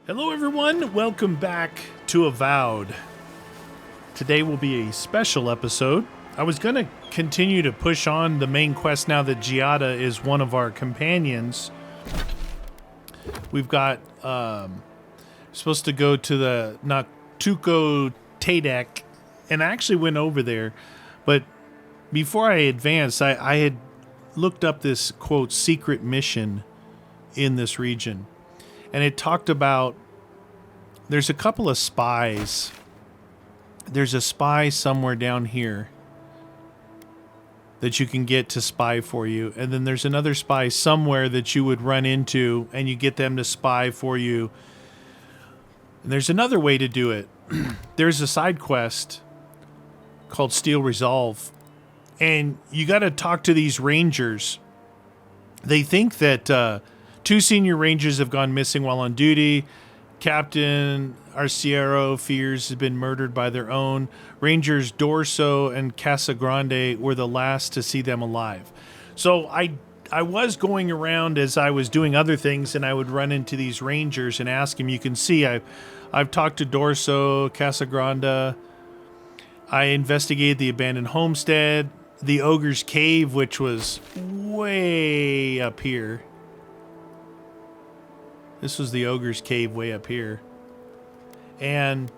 Hello everyone, welcome back to Avowed. Today will be a special episode. I was going to continue to push on the main quest now that Giada is one of our companions. We've got, supposed to go to the Natuko Tadek, and I actually went over there, but before I advanced, I had looked up this, quote, secret mission in this region. And it talked about, there's a couple of spies. There's a spy somewhere down here that you can get to spy for you. And then there's another spy somewhere that you would run into and you get them to spy for you. And there's another way to do it. There's a side quest called Steel Resolve. And you got to talk to these rangers. They think that... two senior rangers have gone missing while on duty. Captain Arciero fears has been murdered by their own. Rangers Dorso and Casagrande were the last to see them alive. So I was going around as I was doing other things, and I would run into these rangers and ask them. You can see I've talked to Dorso, Casagrande. I investigated the abandoned homestead, the Ogre's Cave, which was way up here. This was the Ogre's Cave way up here. And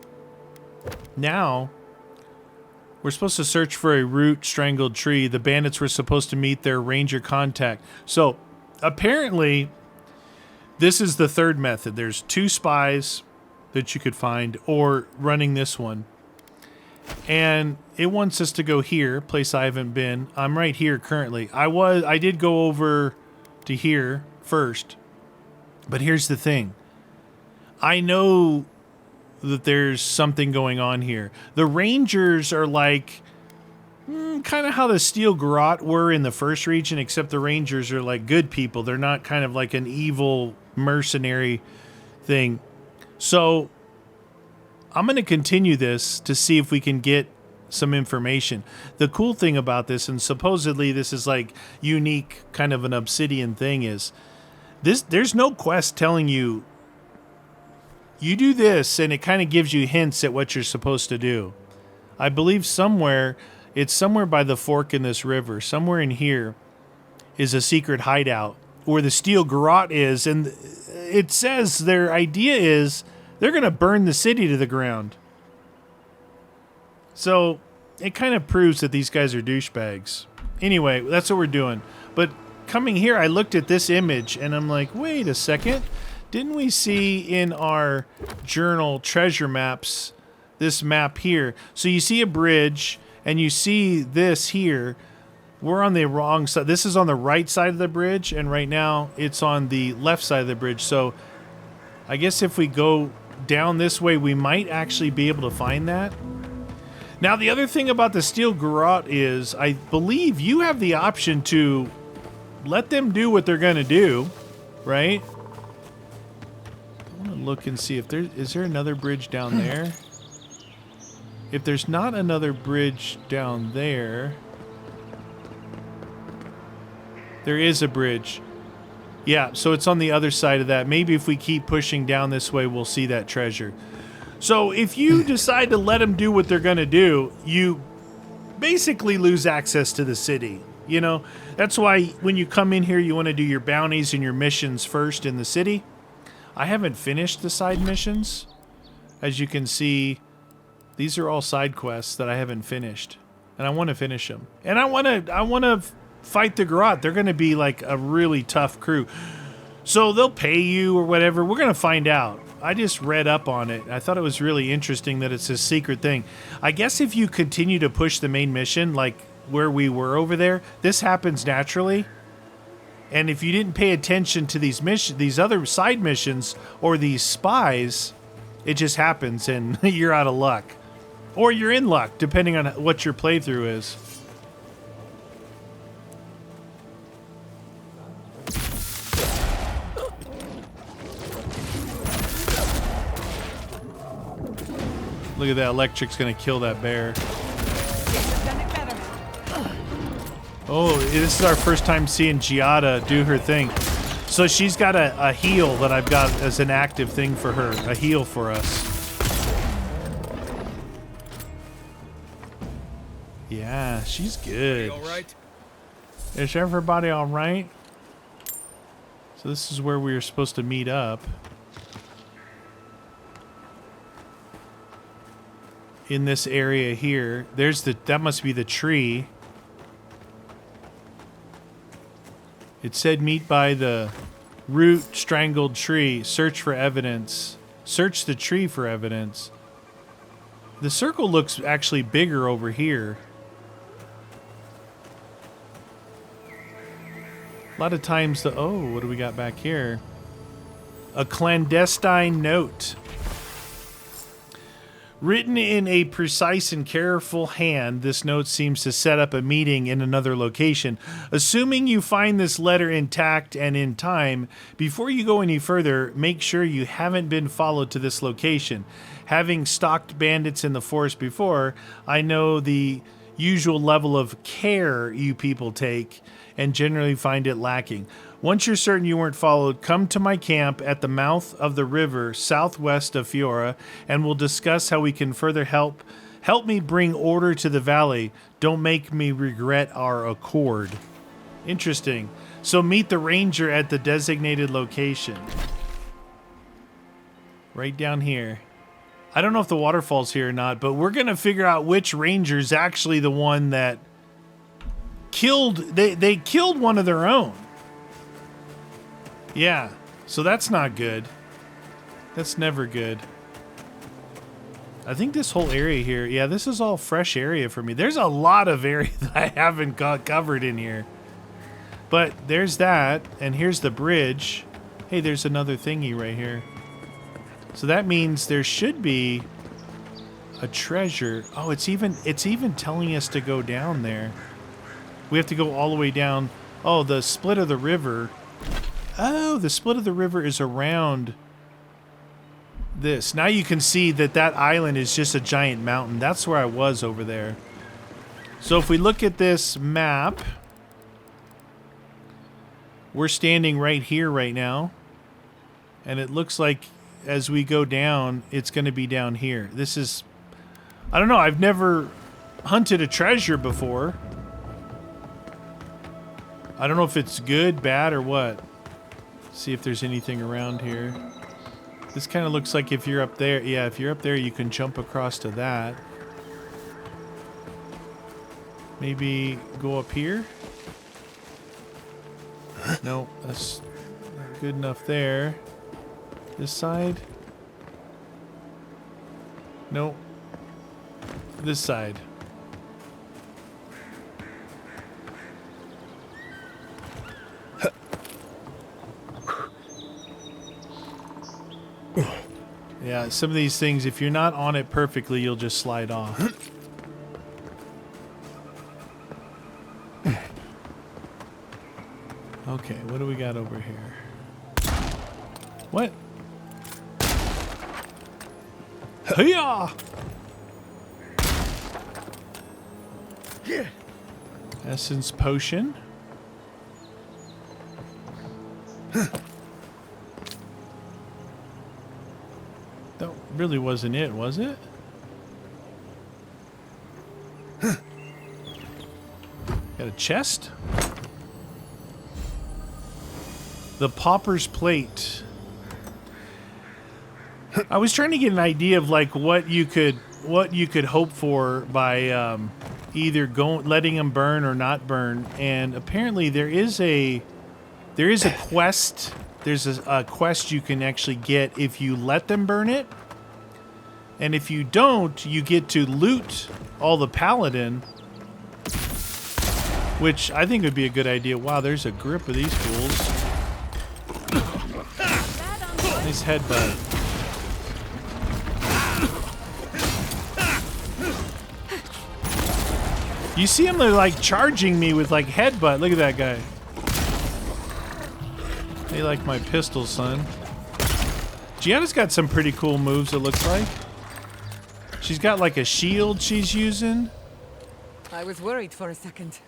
now we're supposed to search for a root strangled tree. The bandits were supposed to meet their ranger contact. So apparently this is the third method. There's two spies that you could find, or running this one. And it wants us to go here, place I haven't been. I'm right here currently. I did go over to here first. But here's the thing. I know that there's something going on here. The Rangers are like kind of how the Steel Garrote were in the first region, except the Rangers are like good people. They're not kind of like an evil mercenary thing. So I'm going to continue this to see if we can get some information. The cool thing about this, and supposedly this is like unique kind of an Obsidian thing, is there's no quest telling you do this, and it kind of gives you hints at what you're supposed to do. I believe it's somewhere by the fork in this river, somewhere in here is a secret hideout where the Steel Garrote is, and it says their idea is they're going to burn the city to the ground. So it kind of proves that these guys are douchebags. Anyway, that's what we're doing. But coming here, I looked at this image and I'm like, wait a second. Didn't we see in our journal treasure maps this map here? So you see a bridge and you see this here. We're on the wrong side. This is on the right side of the bridge, and right now it's on the left side of the bridge. So I guess if we go down this way, we might actually be able to find that. Now, the other thing about the Steel Garrote is I believe you have the option to let them do what they're going to do, right? I want to look and see if is there another bridge down there? If there's not another bridge down there, there is a bridge. Yeah, so it's on the other side of that. Maybe if we keep pushing down this way, we'll see that treasure. So if you decide to let them do what they're going to do, you basically lose access to the city. You know, that's why when you come in here, you want to do your bounties and your missions first in the city. I haven't finished the side missions. As you can see, these are all side quests that I haven't finished, and I want to finish them. And I want to fight the Garrote. They're going to be like a really tough crew. So they'll pay you or whatever. We're going to find out. I just read up on it. I thought it was really interesting that it's a secret thing. I guess if you continue to push the main mission, like where we were over there, this happens naturally. And if you didn't pay attention to these other side missions or these spies, it just happens and you're out of luck. Or you're in luck, depending on what your playthrough is. Look at that, electric's gonna kill that bear. Oh, this is our first time seeing Giada do her thing. So she's got a heal that I've got as an active thing for her. A heal for us. Yeah, she's good. All right. Is everybody all right? So this is where we were supposed to meet up. In this area here. There's that must be the tree. It said meet by the root strangled tree. Search for evidence. Search the tree for evidence. The circle looks actually bigger over here. A lot of times oh, what do we got back here? A clandestine note. Written in a precise and careful hand, this note seems to set up a meeting in another location. Assuming you find this letter intact and in time, before you go any further, make sure you haven't been followed to this location. Having stalked bandits in the forest before, I know the usual level of care you people take and generally find it lacking. Once you're certain you weren't followed, come to my camp at the mouth of the river southwest of Fiora, and we'll discuss how we can further help me bring order to the valley. Don't make me regret our accord. Interesting. So meet the ranger at the designated location. Right down here. I don't know if the waterfall's here or not, but we're going to figure out which ranger's actually the one that killed... They killed one of their own. Yeah, so that's not good. That's never good. I think this whole area here, yeah, this is all fresh area for me. There's a lot of area that I haven't got covered in here. But there's that, and here's the bridge. Hey, there's another thingy right here. So that means there should be a treasure. Oh, it's even telling us to go down there. We have to go all the way down. Oh, the split of the river. Oh, the split of the river is around this. Now you can see that that island is just a giant mountain. That's where I was over there. So if we look at this map, we're standing right here right now. And it looks like as we go down, it's going to be down here. This is... I don't know. I've never hunted a treasure before. I don't know if it's good, bad, or what. See if there's anything around here. This kind of looks like if you're up there. Yeah, if you're up there, you can jump across to that. Maybe go up here? No, that's not good enough there. This side? No. This side. Yeah, some of these things, if you're not on it perfectly, you'll just slide off. Okay, what do we got over here? What? Hiya! Essence potion. That really wasn't it, was it? Got a chest? The Pauper's Plate. I was trying to get an idea of like what you could hope for by either letting them burn or not burn, and apparently there is a quest. There's a quest you can actually get if you let them burn it, and if you don't, you get to loot all the paladin, which I think would be a good idea. Wow, there's a grip of these fools. Nice headbutt. You see them, they're like charging me with like headbutt. Look at that guy. They like my pistol, son. Gianna's got some pretty cool moves, it looks like. She's got like a shield she's using. I was worried for a second.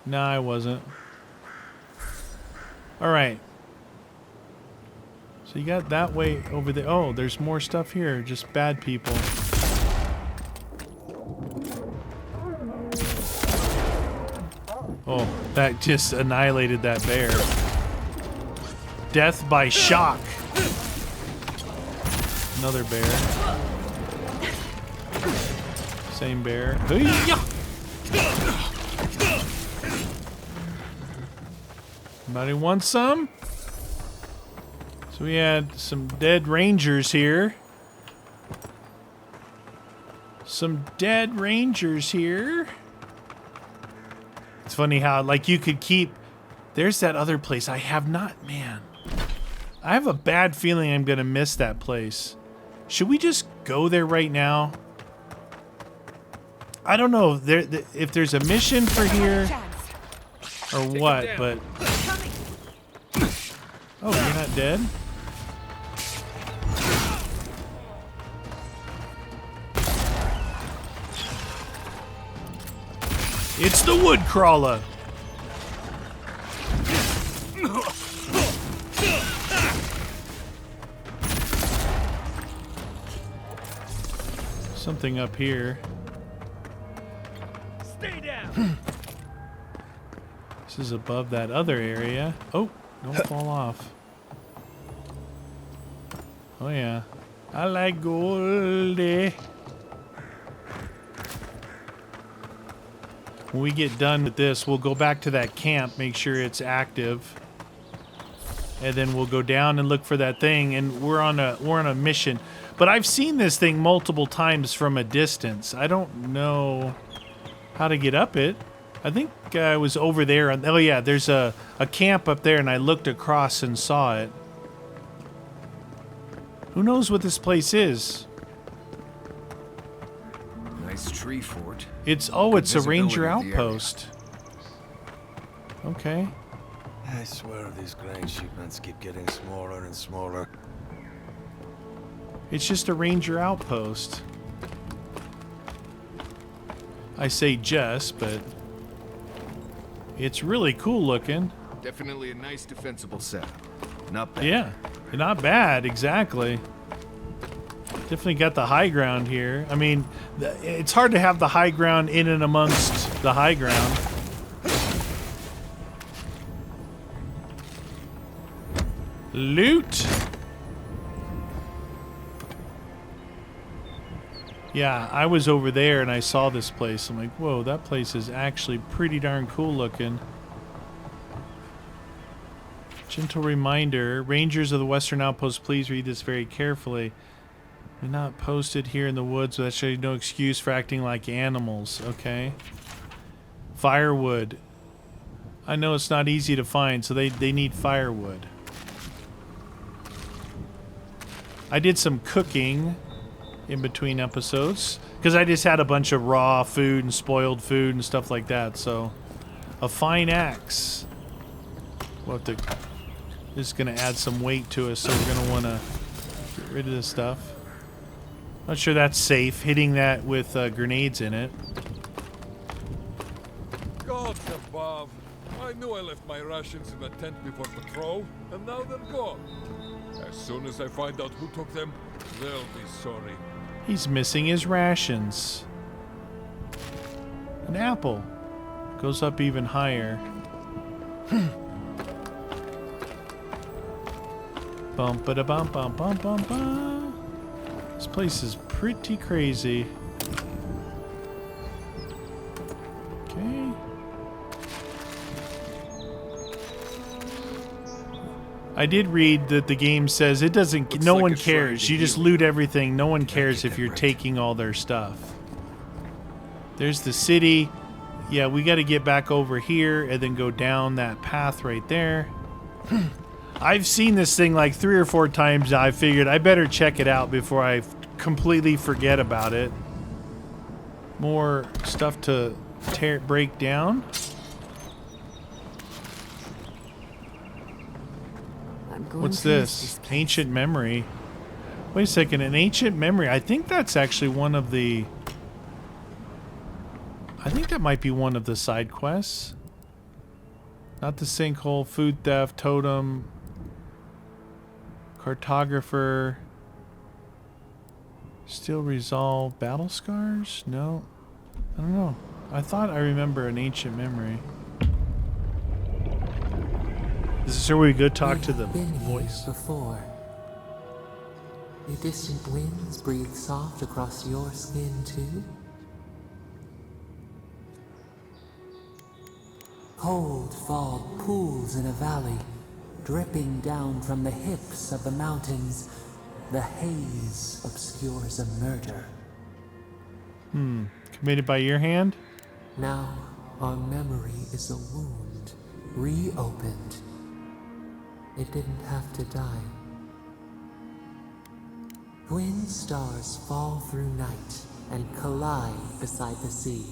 No, I wasn't. Alright. So you got that way over there. Oh, there's more stuff here. Just bad people. Oh, that just annihilated that bear. Death by shock. Another bear. Same bear. Hey-ya! Anybody want some? So we had some dead rangers here. Some dead rangers here. It's funny how, like, you could keep... There's that other place. I have not... Man. I have a bad feeling I'm going to miss that place. Should we just go there right now? I don't know if there's a mission for here or what, but... Oh, you're not dead? It's the wood crawler. Something up here. Stay down. This is above that other area. Oh, don't fall off. Oh yeah. I like Goldie. When we get done with this, we'll go back to that camp, make sure it's active. And then we'll go down and look for that thing, and we're on a mission. But I've seen this thing multiple times from a distance. I don't know how to get up it. I think I was over there. Oh yeah, there's a camp up there, and I looked across and saw it. Who knows what this place is? Nice tree fort. It's Good a ranger visibility of the area. outpost. Okay. I swear these grain shipments keep getting smaller and smaller. It's just a ranger outpost. I say just, but it's really cool looking. Definitely a nice defensible setup. Not bad. Yeah, not bad, exactly. Definitely got the high ground here. I mean, it's hard to have the high ground in and amongst the high ground. Loot! Yeah, I was over there and I saw this place. I'm like, whoa, that place is actually pretty darn cool looking. Gentle reminder, Rangers of the Western Outpost, please read this very carefully. We're not posted here in the woods, but that shows you no excuse for acting like animals, okay? Firewood. I know it's not easy to find, so they need firewood. I did some cooking in between episodes, because I just had a bunch of raw food and spoiled food and stuff like that, so... A fine axe. We'll have to... This is going to add some weight to us, so we're going to want to get rid of this stuff. Not sure that's safe, hitting that with grenades in it. Gods above. I knew I left my rations in the tent before patrol, and now they're gone. As soon as I find out who took them, they'll be sorry. He's missing his rations. An apple. Goes up even higher. Bum ba da bum bum bum bum bum. This place is pretty crazy. Okay. I did read that the game says it doesn't. Looks no like one a shrine cares. to You just heal. loot everything. No one cares get if that you're right. taking all their stuff. There's the city. Yeah, we got to get back over here and then go down that path right there. I've seen this thing like 3 or 4 times now. I figured I better check it out before I completely forget about it. More stuff to break down. I'm going What's to miss this? place. Ancient memory. Wait a second, an ancient memory. I think that's actually one of the... I think that might be one of the side quests. Not the sinkhole, food theft, totem. Cartographer. Still resolve battle scars? No. I don't know. I thought I remember an ancient memory. Is this where we go talk to the voice? Before. Do distant winds breathe soft across your skin too? Cold fog pools in a valley, dripping down from the hips of the mountains. The haze obscures a murder. Committed by your hand? Now our memory is a wound, reopened. It didn't have to die. Twin stars fall through night and collide beside the sea.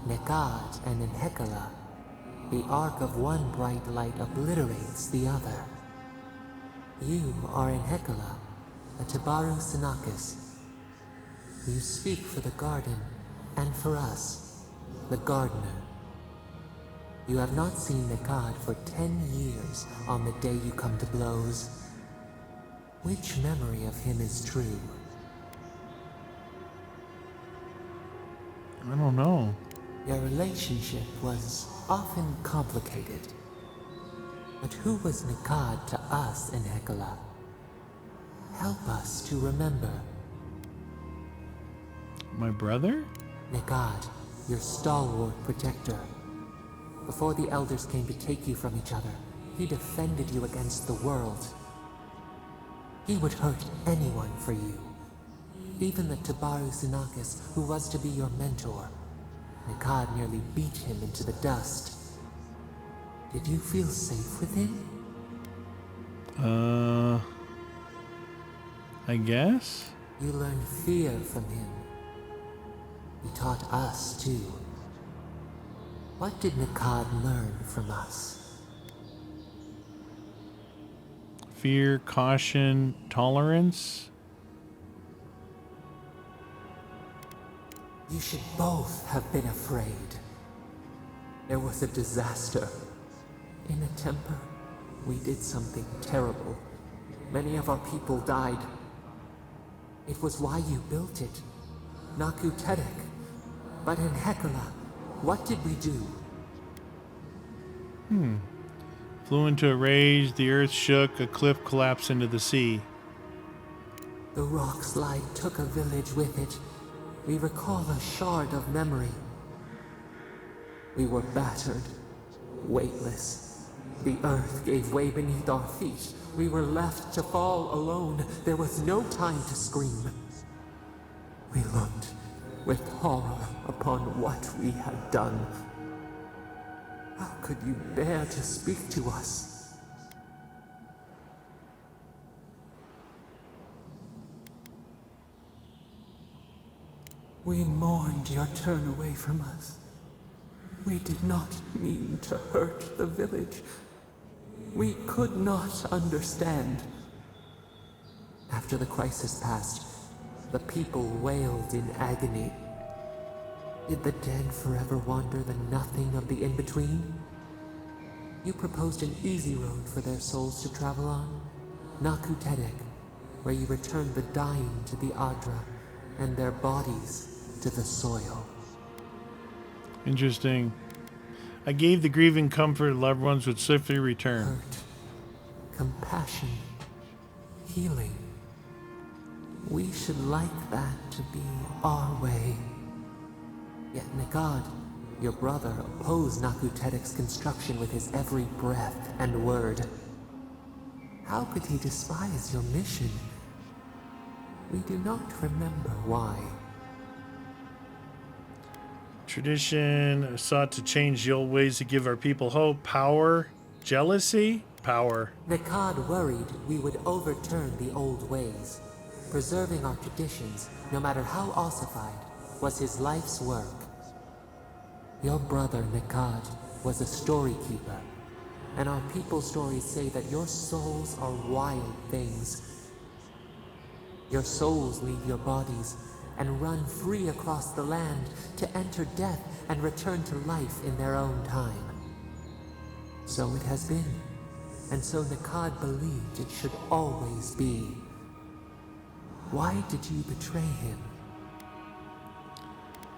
Nekad and Enhekala. The arc of one bright light obliterates the other. You are Enhekala, a Tabaru Sinakis. You speak for the garden, and for us, the gardener. You have not seen Nekad for 10 years on the day you come to blows. Which memory of him is true? I don't know. Your relationship was often complicated. But who was Nekad to us in Hekala? Help us to remember. My brother? Nekad, your stalwart protector. Before the elders came to take you from each other, he defended you against the world. He would hurt anyone for you. Even the Tabaru Sinakis, who was to be your mentor. Nekad nearly beat him into the dust. Did you feel safe with him? I guess? You learned fear from him. He taught us too. What did Nekad learn from us? Fear, caution, tolerance? You should both have been afraid. There was a disaster. In a temper, we did something terrible. Many of our people died. It was why you built it. Naku Tedek. But in Hekala, what did we do? Flew into a rage, the earth shook, a cliff collapsed into the sea. The rock slide took a village with it. We recall a shard of memory. We were battered, weightless. The earth gave way beneath our feet. We were left to fall alone. There was no time to scream. We looked with horror upon what we had done. How could you bear to speak to us? We mourned your turn away from us. We did not mean to hurt the village. We could not understand. After the crisis passed, the people wailed in agony. Did the dead forever wander the nothing of the in-between? You proposed an easy road for their souls to travel on. Naku Tedek, where you returned the dying to the Adra and their bodies to the soil. Interesting. I gave the grieving comfort loved ones would swiftly return. Hurt, compassion, healing. We should like that to be our way. Yet Nekad, your brother, opposed Naku Tedek's construction with his every breath and word. How could he despise your mission? We do not remember why. Tradition sought to change the old ways to give our people hope. Power, jealousy, power. Nekad worried we would overturn the old ways. Preserving our traditions, no matter how ossified, was his life's work. Your brother Nekad was a story keeper, and our people's stories say that your souls are wild things. Your souls leave your bodies and run free across the land to enter death and return to life in their own time. So it has been, and so Nikad believed it should always be. Why did you betray him?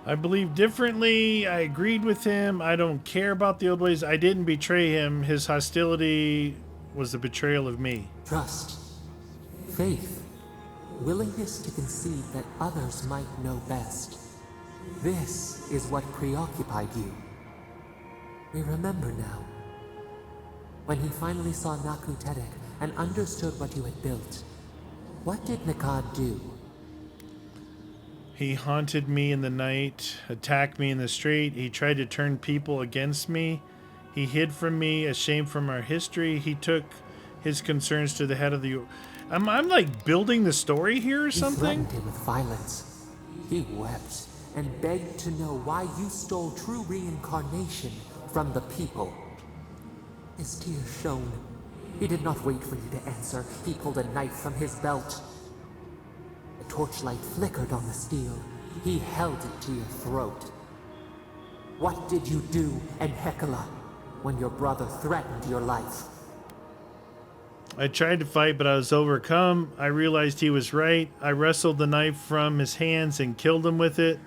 I believe differently. I agreed with him. I don't care about the old ways. I didn't betray him. His hostility was the betrayal of me. Trust, faith, willingness to concede that others might know best. This is what preoccupied you. We remember now. When he finally saw Naku Tedek and understood what you had built, what did Nikad do? He haunted me in the night, attacked me in the street. He tried to turn people against me. He hid from me, ashamed from our history. He took his concerns to the head of the... I'm like building the story here or something? He threatened him with violence. He wept and begged to know why you stole true reincarnation from the people. His tears shone. He did not wait for you to answer. He pulled a knife from his belt. The torchlight flickered on the steel. He held it to your throat. What did you do in Hekala when your brother threatened your life? I tried to fight, but I was overcome. I realized he was right. I wrestled the knife from his hands and killed him with it.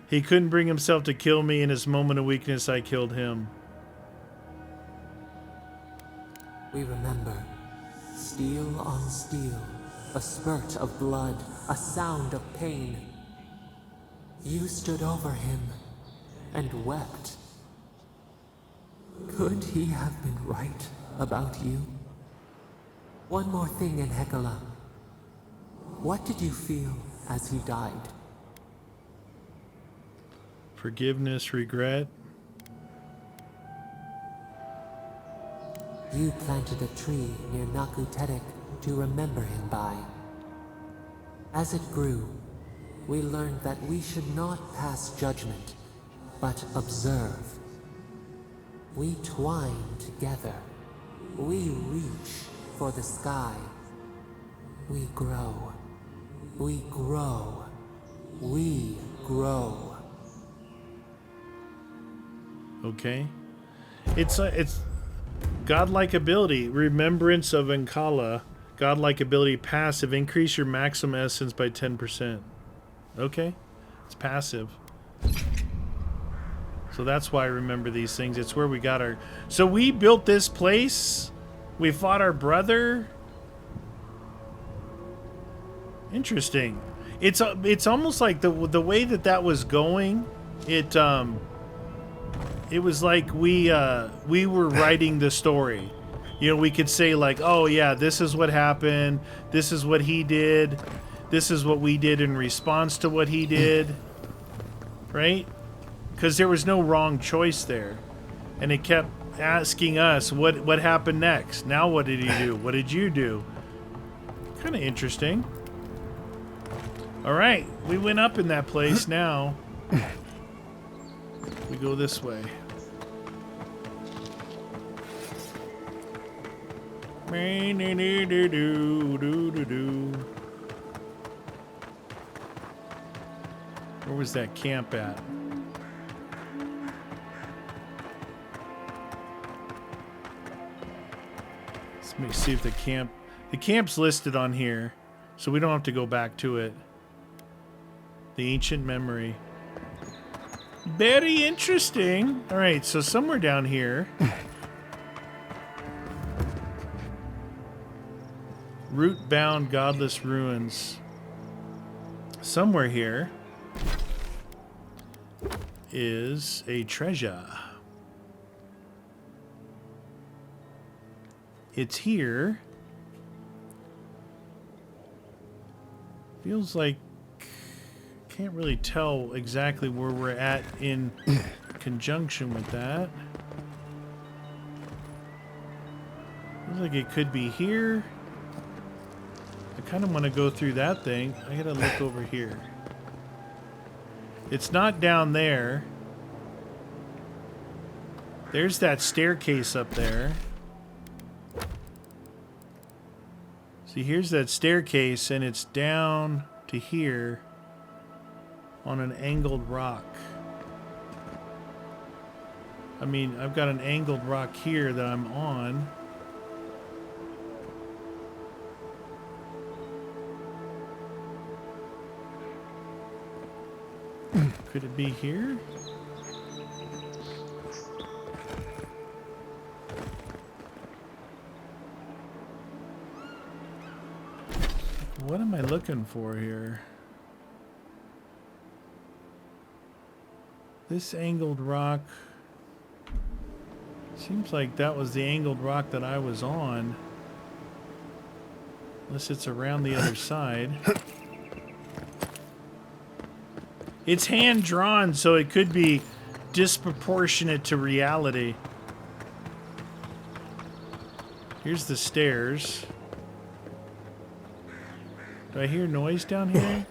He couldn't bring himself to kill me. In his moment of weakness, I killed him. We remember. Steel on steel. A spurt of blood. A sound of pain. You stood over him and wept. Could he have been right about you? One more thing in Hekala. What did you feel as he died? Forgiveness, regret. You planted a tree near Naku Tedek to remember him by. As it grew, we learned that we should not pass judgment, but observe. We twine together. We reach for the sky. We grow. We grow. We grow. Okay. It's godlike ability. Remembrance of Ankala. Godlike ability passive. Increase your maximum essence by 10%. Okay. It's passive. So that's why I remember these things. It's where we got our... So we built this place. We fought our brother. Interesting. It's almost like the way that was going. It was like we were writing the story. You know, we could say like, oh yeah, this is what happened. This is what he did. This is what we did in response to what he did. Right? Because there was no wrong choice there. And it kept asking us, what happened next? Now what did he do? What did you do? Kind of interesting. All right, we went up in that place now. We go this way. Where was that camp at? Let me see if the camp's listed on here, so we don't have to go back to it. The ancient memory. Very interesting. All right, so somewhere down here. Root-bound godless ruins. Somewhere here is a treasure. It's here. Feels like can't really tell exactly where we're at in conjunction with that. Feels like it could be here. I kind of want to go through that thing. I gotta look over here. It's not down there. There's that staircase up there. See, here's that staircase, and it's down to here on an angled rock. I mean, I've got an angled rock here that I'm on. Could it be here? What am I looking for here? This angled rock. Seems like that was the angled rock that I was on. Unless it's around the other side. It's hand drawn, so it could be disproportionate to reality. Here's the stairs. Do I hear noise down here?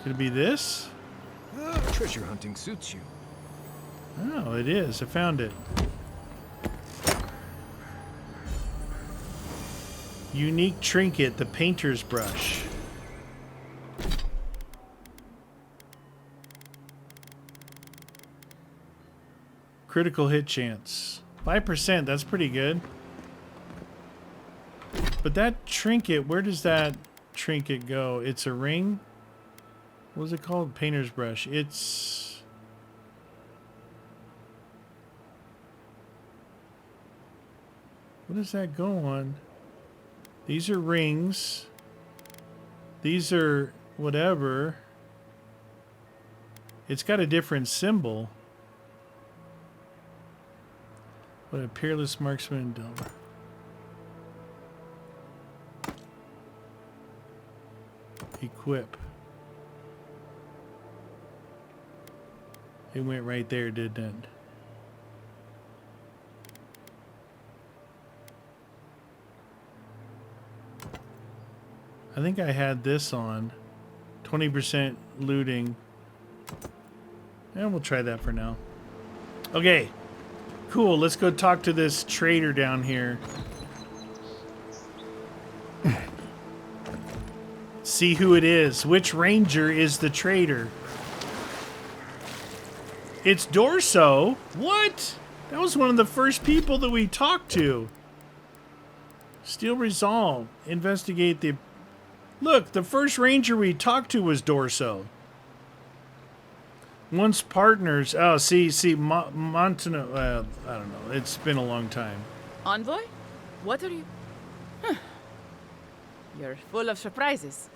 Could it be this? Treasure hunting suits you. Oh, it is. I found it. Unique trinket, the painter's brush. Critical hit chance. 5%, that's pretty good. But that trinket, where does that trinket go? It's a ring? What is it called? Painter's brush. It's... What does that go on? These are rings. These are whatever. It's got a different symbol. What a peerless marksman does. Equip. It went right there, didn't it? I think I had this on. 20% looting. And we'll try that for now. Okay. Cool. Let's go talk to this traitor down here. See who it is. Which ranger is the traitor? It's Dorso. What? That was one of the first people that we talked to. Steel resolve. Investigate the... Look, the first ranger we talked to was Dorso. Once partners... Oh, see, Montano... I don't know. It's been a long time. Envoy? What are you... Huh. You're full of surprises.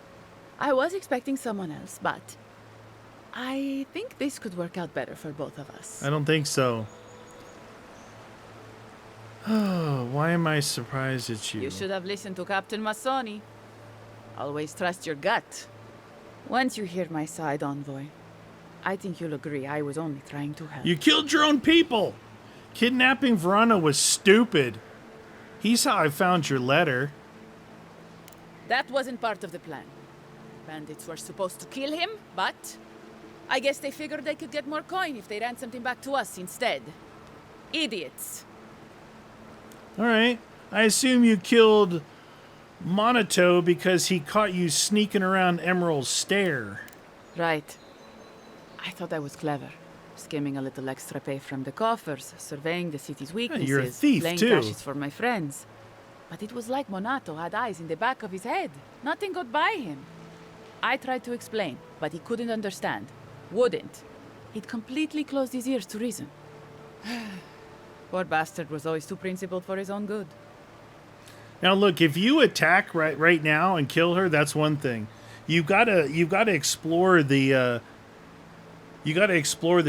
I was expecting someone else, but... I think this could work out better for both of us. I don't think so. Oh, why am I surprised at you? You should have listened to Captain Massoni. Always trust your gut. Once you hear my side, Envoy, I think you'll agree I was only trying to help. You killed your own people! Kidnapping Verona was stupid. He's how I found your letter. That wasn't part of the plan. Bandits were supposed to kill him, but... I guess they figured they could get more coin if they ransomed him back to us instead. Idiots. Alright. I assume you killed Monato because he caught you sneaking around Emerald's Stair. Right. I thought I was clever. Skimming a little extra pay from the coffers, surveying the city's weaknesses, you're a thief, playing too. cashes for my friends. But it was like Monato had eyes in the back of his head. Nothing got by him. I tried to explain, but he couldn't understand. Wouldn't. He'd completely closed his ears to reason. Poor bastard was always too principled for his own good. Now look, if you attack right now and kill her, that's one thing. You've gotta explore the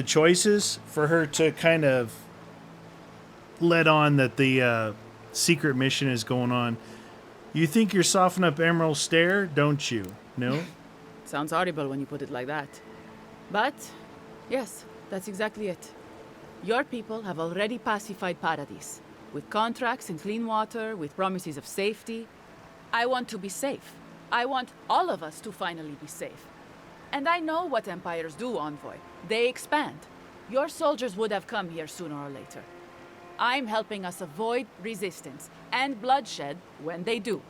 choices for her to kind of let on that the secret mission is going on. You think you're softening up Emerald Stair, don't you? No? Sounds horrible when you put it like that. But, yes, that's exactly it. Your people have already pacified Paradise, with contracts and clean water, with promises of safety. I want to be safe. I want all of us to finally be safe. And I know what empires do, Envoy. They expand. Your soldiers would have come here sooner or later. I'm helping us avoid resistance and bloodshed when they do.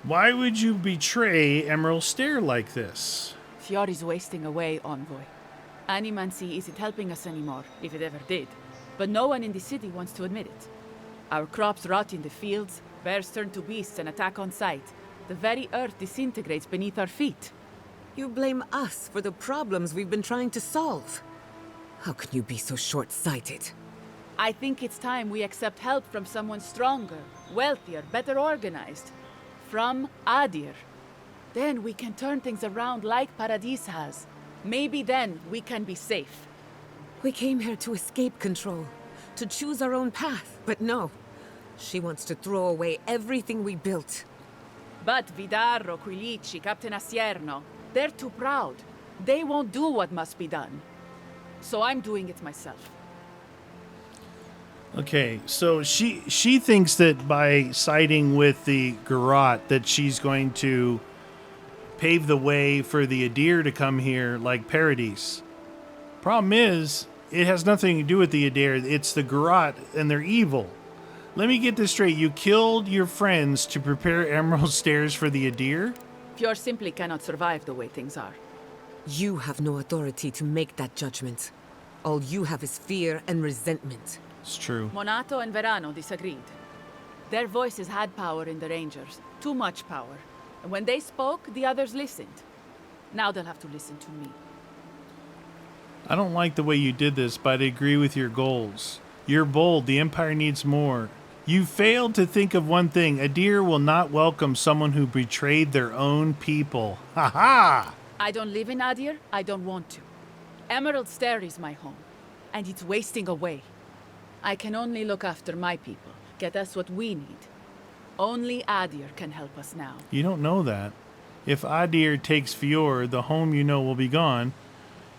Why would you betray Emerald Stair like this? Fiori's wasting away, Envoy. Animancy isn't helping us anymore, if it ever did. but no one in the city wants to admit it. Our crops rot in the fields, bears turn to beasts and attack on sight. The very earth disintegrates beneath our feet. You blame us for the problems we've been trying to solve. How can you be so short-sighted? I think it's time we accept help from someone stronger, wealthier, better organized. From Adir. Then we can turn things around like Paradis has. Maybe then we can be safe. We came here to escape control, to choose our own path, but no. She wants to throw away everything we built. But Vidarro, Quilici, Captain Asierno, they're too proud. They won't do what must be done. So I'm doing it myself. Okay, so she thinks that by siding with the Garrote that she's going to pave the way for the Adir to come here like Paradis. Problem is, it has nothing to do with the Adir. It's the Garrote, and they're evil. Let me get this straight. You killed your friends to prepare Emerald Stairs for the Adir? Fjord simply cannot survive the way things are. You have no authority to make that judgment. All you have is fear and resentment. It's true. Monato and Verano disagreed. Their voices had power in the Rangers. Too much power. And when they spoke, the others listened. Now they'll have to listen to me. I don't like the way you did this, but I agree with your goals. You're bold. The Empire needs more. You failed to think of one thing. Adir will not welcome someone who betrayed their own people. Ha ha! I don't live in Adir. I don't want to. Emerald Stair is my home. And it's wasting away. I can only look after my people. Get us what we need. Only Adir can help us now. You don't know that. If Adir takes Fior, the home you know will be gone.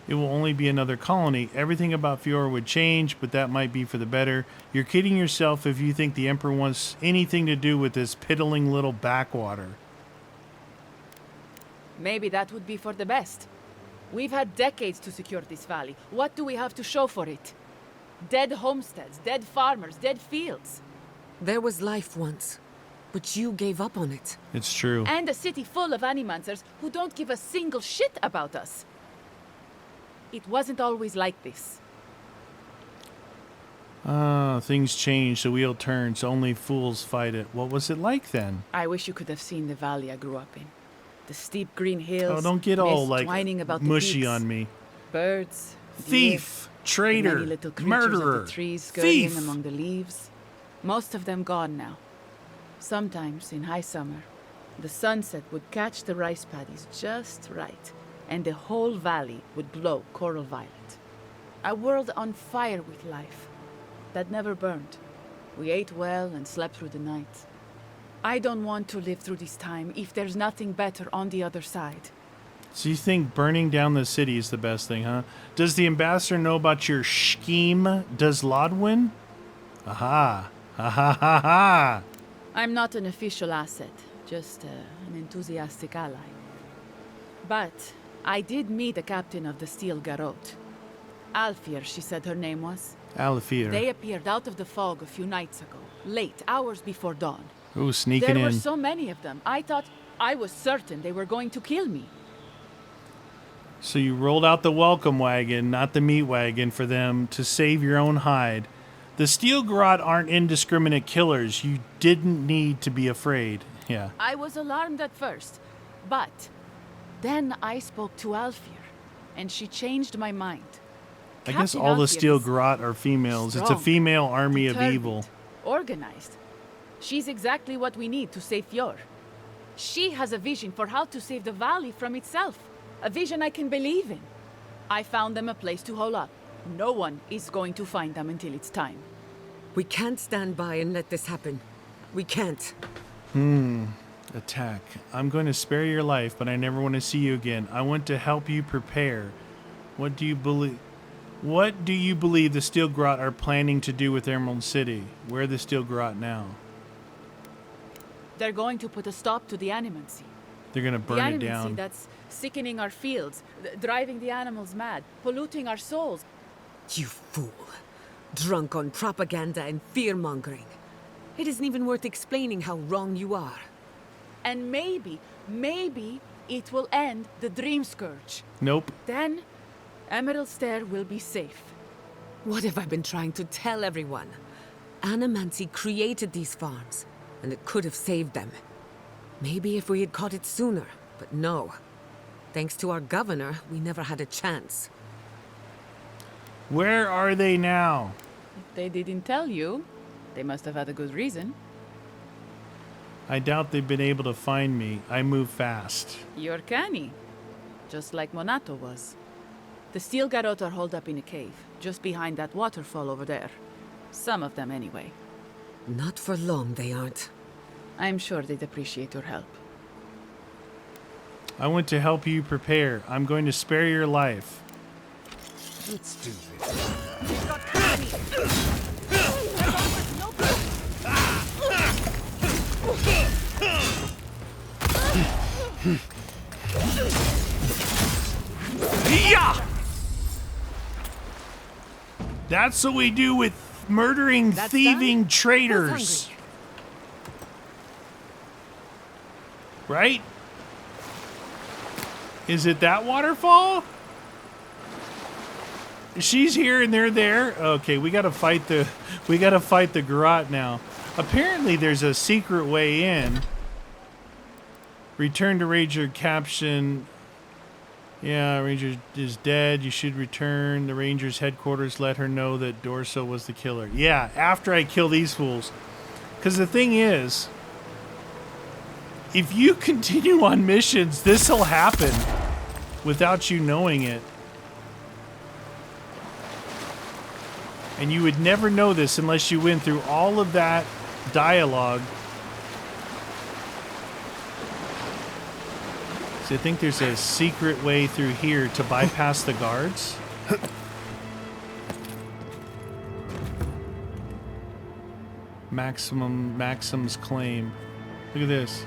It will only be another colony. Everything about Fior would change, but that might be for the better. You're kidding yourself if you think the Emperor wants anything to do with this piddling little backwater. Maybe that would be for the best. We've had decades to secure this valley. What do we have to show for it? Dead homesteads, dead farmers, dead fields. There was life once, but you gave up on it. It's true. And a city full of animancers who don't give a single shit about us. It wasn't always like this. Things change, the wheel turns, only fools fight it. What was it like then? I wish you could have seen the valley I grew up in. The steep green hills. Oh, don't get all mist like twining about the mushy peaks. on me. Birds. Thief, deer, the traitor, many little creatures of murderer, the trees scurrying thief. among the leaves. Most of them gone now. Sometimes, in high summer, the sunset would catch the rice paddies just right, and the whole valley would glow coral violet. A world on fire with life that never burned. We ate well and slept through the night. I don't want to live through this time if there's nothing better on the other side. So you think burning down the city is the best thing, huh? Does the ambassador know about your scheme? Does Lodwin? Aha. Ha ha ha ha. I'm not an official asset, just an enthusiastic ally. But I did meet the captain of the Steel Garrote. Alfir, she said her name was. Alfir. They appeared out of the fog a few nights ago, late, hours before dawn. Ooh, sneaking There were in. so many of them. I was certain they were going to kill me. So you rolled out the welcome wagon, not the meat wagon, for them to save your own hide. The Steel Garrote aren't indiscriminate killers. You didn't need to be afraid. Yeah. I was alarmed at first, but then I spoke to Alfir, and she changed my mind. I guess Captain all the Alfir Steel is Garrote are females. It's a strong, female army of determined, evil. Organized. She's exactly what we need to save Fjord. She has a vision for how to save the valley from itself. A vision I can believe in. I found them a place to hole up. No one is going to find them until it's time. We can't stand by and let this happen. We can't. Attack. I'm going to spare your life, but I never want to see you again. I want to help you prepare. What do you believe? What do you believe the Steel Garrote are planning to do with Emerald City? Where are the Steel Garrote now? They're going to put a stop to the animancy. They're going to The burn it animancy down. that's sickening our fields, driving the animals mad, polluting our souls. You fool. Drunk on propaganda and fear-mongering. It isn't even worth explaining how wrong you are. And maybe it will end the Dream Scourge. Nope. Then, Emerald Stair will be safe. What have I been trying to tell everyone? Animancy created these farms, and it could have saved them. Maybe if we had caught it sooner, but no. Thanks to our governor, we never had a chance. Where are they now? If they didn't tell you, they must have had a good reason. I doubt they've been able to find me. I move fast. You're canny, just like Monato was. The steel garrote are holed up in a cave, just behind that waterfall over there. Some of them, anyway. Not for long, they aren't. I'm sure they'd appreciate your help. I want to help you prepare. I'm going to spare your life. Let's do this. Yeah! That's what we do with murdering, That's thieving done? traitors. Who's hungry? Right? Is it that waterfall? She's here and they're there. Okay, we gotta fight the garrote now. Apparently there's a secret way in. Return to Ranger caption. Yeah, Ranger is dead. You should return. The Ranger's headquarters let her know that Dorso was the killer. Yeah, after I kill these fools. Because the thing is, if you continue on missions, this'll happen without you knowing it. And you would never know this unless you went through all of that dialogue. So I think there's a secret way through here to bypass the guards. Maxim's claim. Look at this.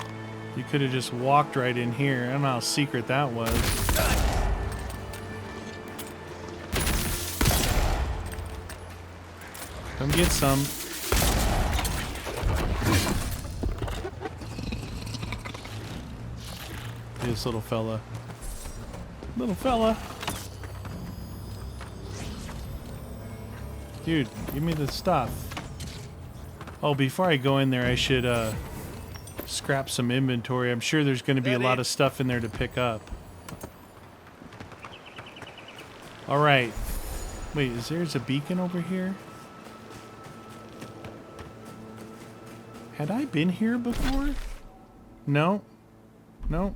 You could have just walked right in here. I don't know how secret that was. Come get some. This little fella. Little fella. Dude, give me the stuff. Oh, before I go in there, I should scrap some inventory. I'm sure there's going to be a lot of stuff in there to pick up. All right. Wait, there's a beacon over here? Had I been here before? No. No.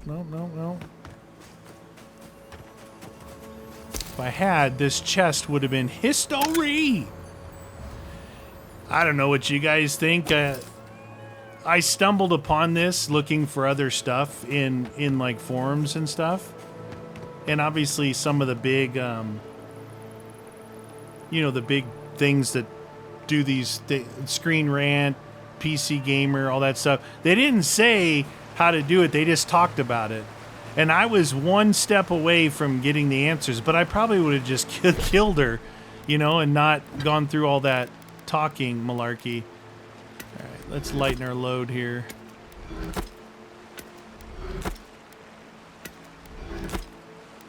If I had, this chest would have been history. I don't know what you guys think. I stumbled upon this looking for other stuff in like forums and stuff. And obviously some of the big, the big things that do these Screen Rant, PC Gamer, all that stuff. They didn't say how to do it. They just talked about it. And I was one step away from getting the answers, but I probably would have just killed her, and not gone through all that talking malarkey. All right, let's lighten our load here.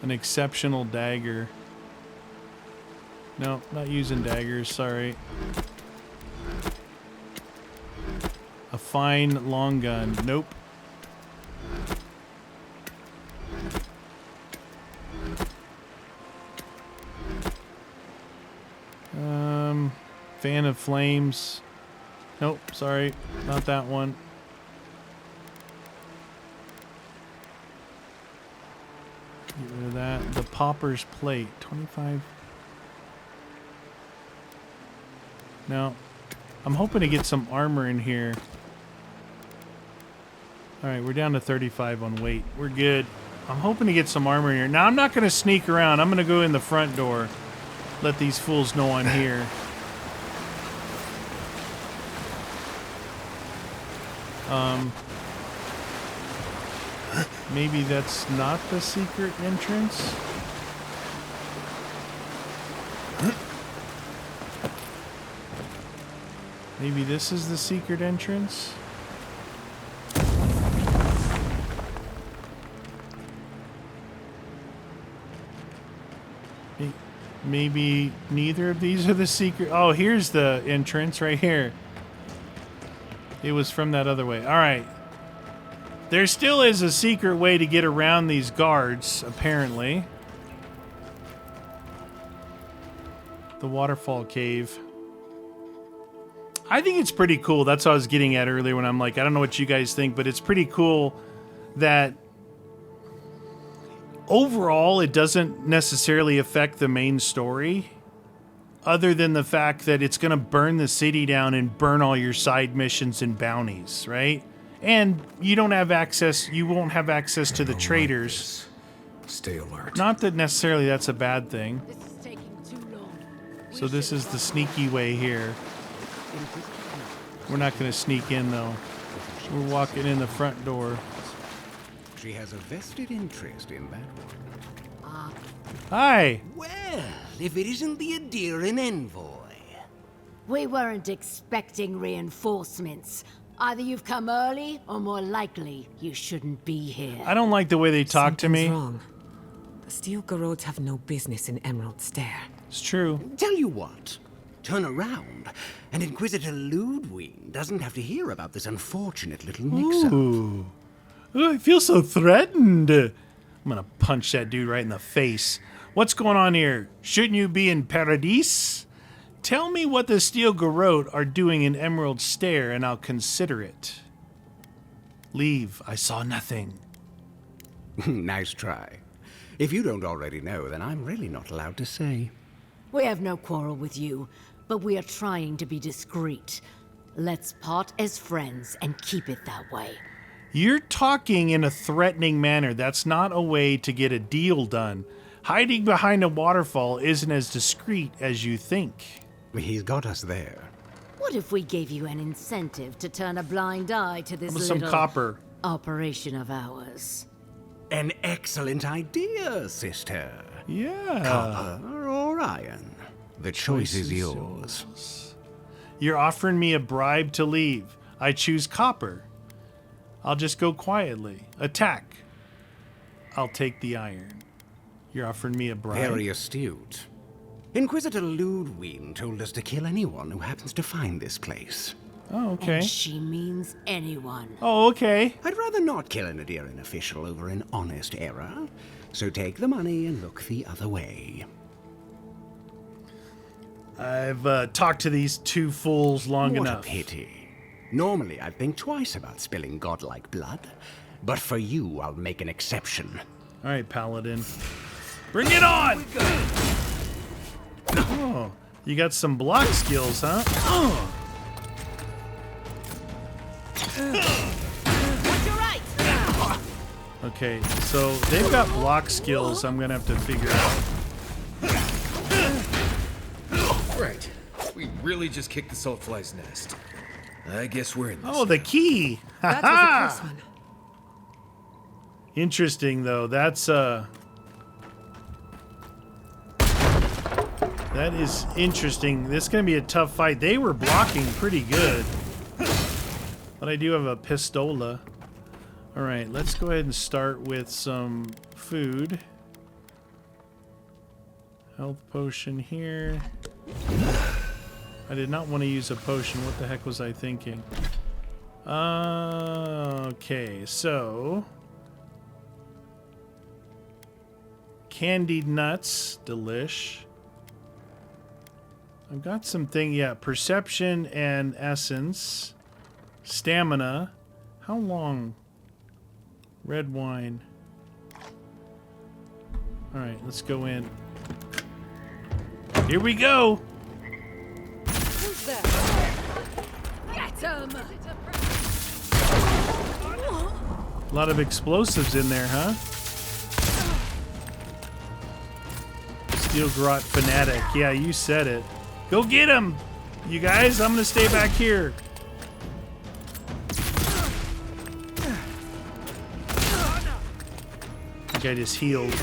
An exceptional dagger. No, not using daggers, sorry. A fine long gun. Nope. Fan of flames. Nope, sorry. Not that one. Get rid of that. The Pauper's Plate. 25. No. I'm hoping to get some armor in here. Alright, we're down to 35 on weight. We're good. I'm hoping to get some armor in here. Now, I'm not going to sneak around. I'm going to go in the front door. Let these fools know I'm here. Maybe that's not the secret entrance? Maybe this is the secret entrance? Maybe neither of these are the secret. Oh, here's the entrance right here. It was from that other way. All right. There still is a secret way to get around these guards, apparently. The waterfall cave. I think it's pretty cool. That's what I was getting at earlier when I'm like, I don't know what you guys think, but it's pretty cool that overall it doesn't necessarily affect the main story, other than the fact that it's going to burn the city down and burn all your side missions and bounties, right? And you don't have access, you won't have access to the traitors. Stay alert. Not that necessarily that's a bad thing. This is taking too long. So this is the sneaky way here. We're not going to sneak in, though. We're walking in the front door. She has a vested interest in that one. Hi! Well, if it isn't the Adirian envoy. We weren't expecting reinforcements. Either you've come early, or more likely, you shouldn't be here. I don't like the way they talk to me. Something's wrong. The Steel Garrotes have no business in Emerald Stair. It's true. Tell you what, turn around, and Inquisitor Ludwig doesn't have to hear about this unfortunate little mix-up. Ooh. Ooh, I feel so threatened. I'm gonna punch that dude right in the face. What's going on here? Shouldn't you be in Paradis? Tell me what the Steel Garrote are doing in Emerald Stair, and I'll consider it. Leave. I saw nothing. Nice try. If you don't already know, then I'm really not allowed to say. We have no quarrel with you, but we are trying to be discreet. Let's part as friends and keep it that way. You're talking in a threatening manner. That's not a way to get a deal done. Hiding behind a waterfall isn't as discreet as you think. He's got us there. What if we gave you an incentive to turn a blind eye to this With some little copper. operation of ours? An excellent idea, sister. Yeah. Copper or iron? The choice is yours. You're offering me a bribe to leave. I choose copper. I'll just go quietly. Attack. I'll take the iron. You're offering me a bribe? Very astute. Inquisitor Ludwig told us to kill anyone who happens to find this place. Oh, okay. And she means anyone. Oh, okay. I'd rather not kill an Adirian official over an honest error, so take the money and look the other way. I've talked to these two fools long What enough. a pity. Normally, I'd think twice about spilling godlike blood, but for you, I'll make an exception. All right, Paladin. Bring it on! Oh, you got some block skills, huh? Oh. Okay, so they've got block skills I'm gonna have to figure out. Right. We really just kicked the saltfly's nest. I guess we're in this. Oh, the key! That was a close one. Interesting, though. That's, that is interesting. This is gonna be a tough fight. They were blocking pretty good. But I do have a pistola. Alright, let's go ahead and start with some food. Health potion here. I did not want to use a potion. What the heck was I thinking? Okay, so... Candied nuts. Delish. I've got something, yeah. Perception and essence. Stamina. How long? Red wine. Alright, let's go in. Here we go! Who's there? Get him! A lot of explosives in there, huh? Steel Garrote fanatic. Yeah, you said it. Go get him! You guys, I'm gonna stay back here. I think I just healed.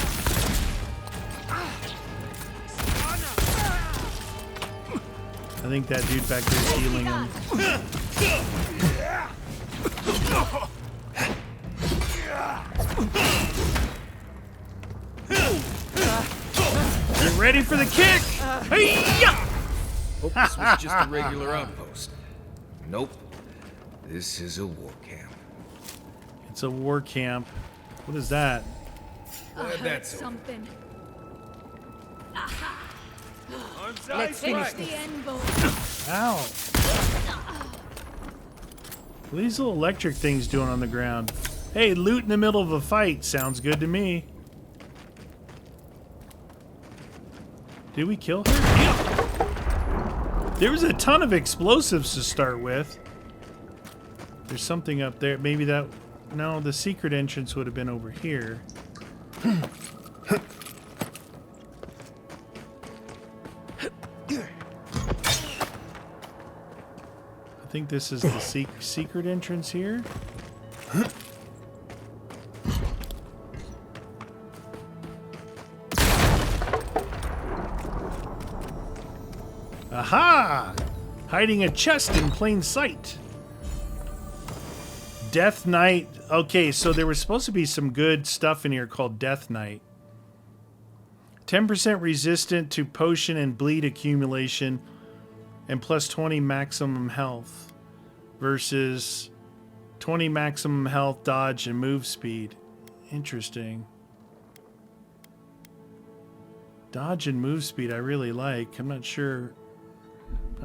I think that dude back there is healing him. ready for the kick. Hey-ya! Hope this was just a regular outpost. Nope. This is a war camp. It's a war camp. What is that? That's something. Let's finish The this. end goal. Ow. What are these little electric things doing on the ground? Hey, loot in the middle of a fight. Sounds good to me. Did we kill her? Yeah. There was a ton of explosives to start with. There's something up there. Maybe that... No, the secret entrance would have been over here. I think this is the secret entrance here. Aha! Hiding a chest in plain sight. Death Knight. Okay, so there was supposed to be some good stuff in here called Death Knight. 10% resistant to potion and bleed accumulation and plus 20 maximum health versus 20 maximum health, dodge, and move speed. Interesting. Dodge and move speed I really like. I'm not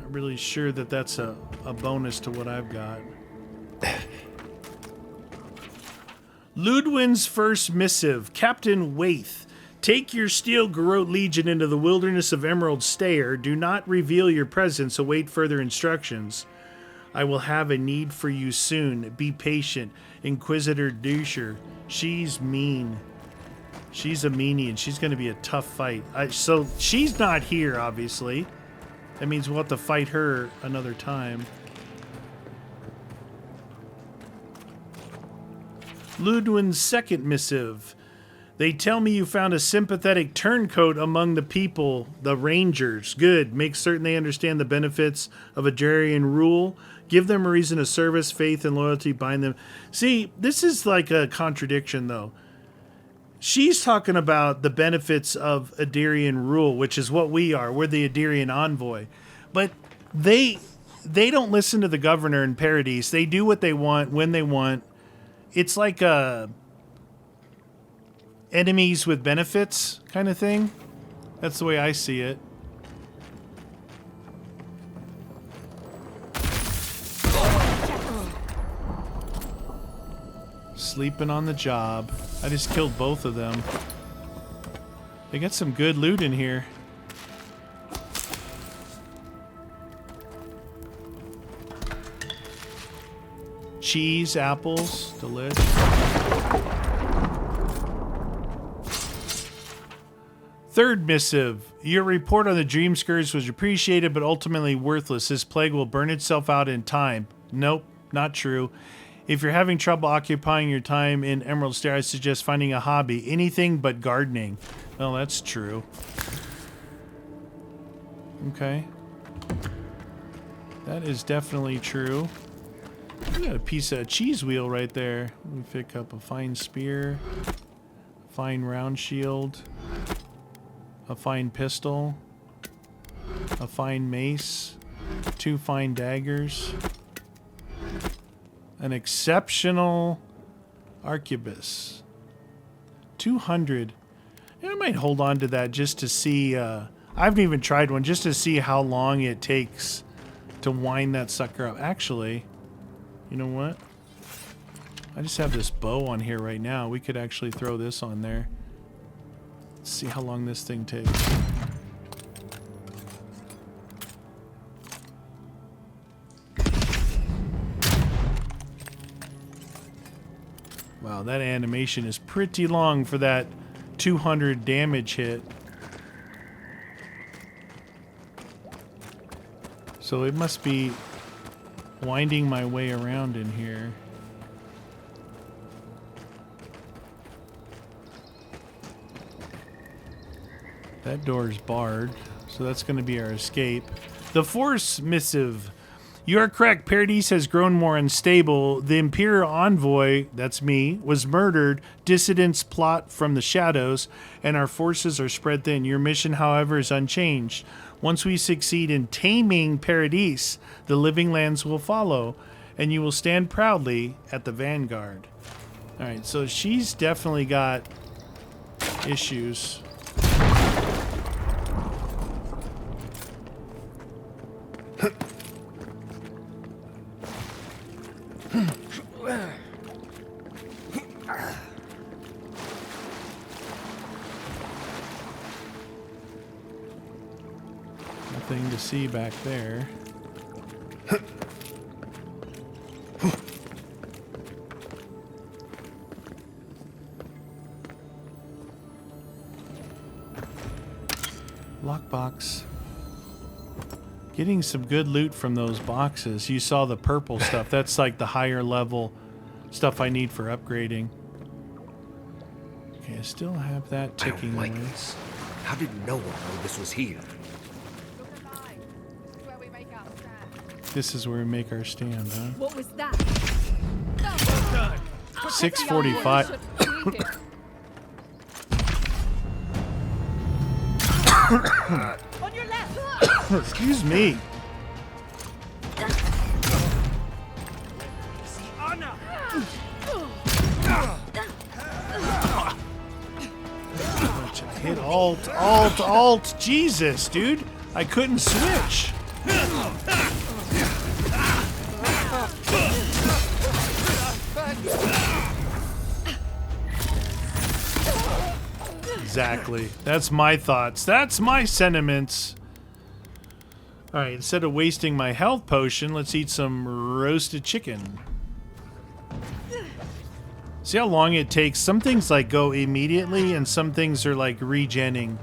really sure that that's a bonus to what I've got. Ludwin's first missive. Captain Waith. Take your Steel Garrote Legion into the wilderness of Emerald Stair. Do not reveal your presence. Await further instructions. I will have a need for you soon. Be patient. Inquisitor Dusher. She's mean. She's a meanie, and she's going to be a tough fight. So she's not here, obviously. That means we'll have to fight her another time. Ludwin's second missive. They tell me you found a sympathetic turncoat among the people, the Rangers. Good. Make certain they understand the benefits of Adarian rule. Give them a reason to service, faith, and loyalty bind them. See, this is like a contradiction, though. She's talking about the benefits of Adarian rule, which is what we are. We're the Adarian envoy. But they don't listen to the governor in Paradise. They do what they want, when they want. It's like a enemies with benefits kind of thing. That's the way I see it. Sleeping on the job. I just killed both of them. They got some good loot in here. Cheese, apples, delish. Third missive. Your report on the Dream Scourge was appreciated but ultimately worthless. This plague will burn itself out in time. Nope, not true. If you're having trouble occupying your time in Emerald Stair, I suggest finding a hobby. Anything but gardening. Well, that's true. Okay. That is definitely true. We got a piece of cheese wheel right there. Let me pick up a fine spear, fine round shield, a fine pistol, a fine mace, 2 fine daggers, an exceptional arquebus. 200. Yeah, I might hold on to that just to see. I haven't even tried one, just to see how long it takes to wind that sucker up. Actually, you know what? I just have this bow on here right now. We could actually throw this on there. Let's see how long this thing takes. Wow, that animation is pretty long for that 200 damage hit. So it must be winding my way around in here. That door's barred, so that's going to be our escape. The Force missive. You are correct. Paradise has grown more unstable. The Imperial envoy, that's me, was murdered. Dissidents plot from the shadows, and our forces are spread thin. Your mission, however, is unchanged. Once we succeed in taming Paradise, the living lands will follow, and you will stand proudly at the vanguard. All right, so she's definitely got issues. Nothing to see back there. Lockbox. Getting some good loot from those boxes. You saw the purple stuff. That's like the higher level stuff I need for upgrading. Okay, I still have that ticking away. This. How did no one know this was here? This is where we make our stand, huh? What was that? 6:45. On your left! Excuse me. Hit alt. Jesus, dude. I couldn't switch. Exactly. That's my thoughts. That's my sentiments. Alright, instead of wasting my health potion, let's eat some roasted chicken. See how long it takes? Some things like go immediately and some things are like regenning.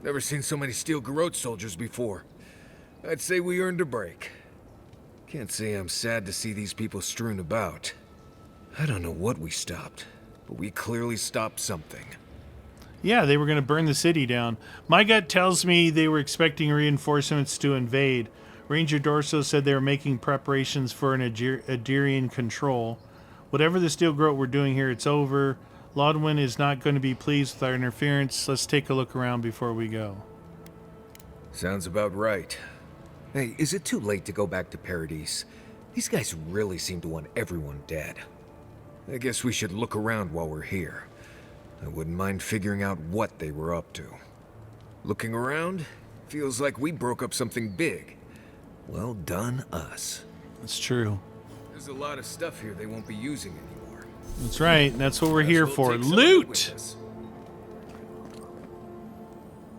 Never seen so many steel garrote soldiers before. I'd say we earned a break. Can't say I'm sad to see these people strewn about. I don't know what we stopped, but we clearly stopped something. Yeah, they were going to burn the city down. My gut tells me they were expecting reinforcements to invade. Ranger Dorso said they were making preparations for an Adirian control. Whatever the steel growth we're doing here, it's over. Laudwin is not going to be pleased with our interference. Let's take a look around before we go. Sounds about right. Hey, is it too late to go back to Paradise? These guys really seem to want everyone dead. I guess we should look around while we're here. I wouldn't mind figuring out what they were up to. Looking around, feels like we broke up something big. Well done, us. That's true. There's a lot of stuff here they won't be using anymore. That's right. That's what we're here for. Loot!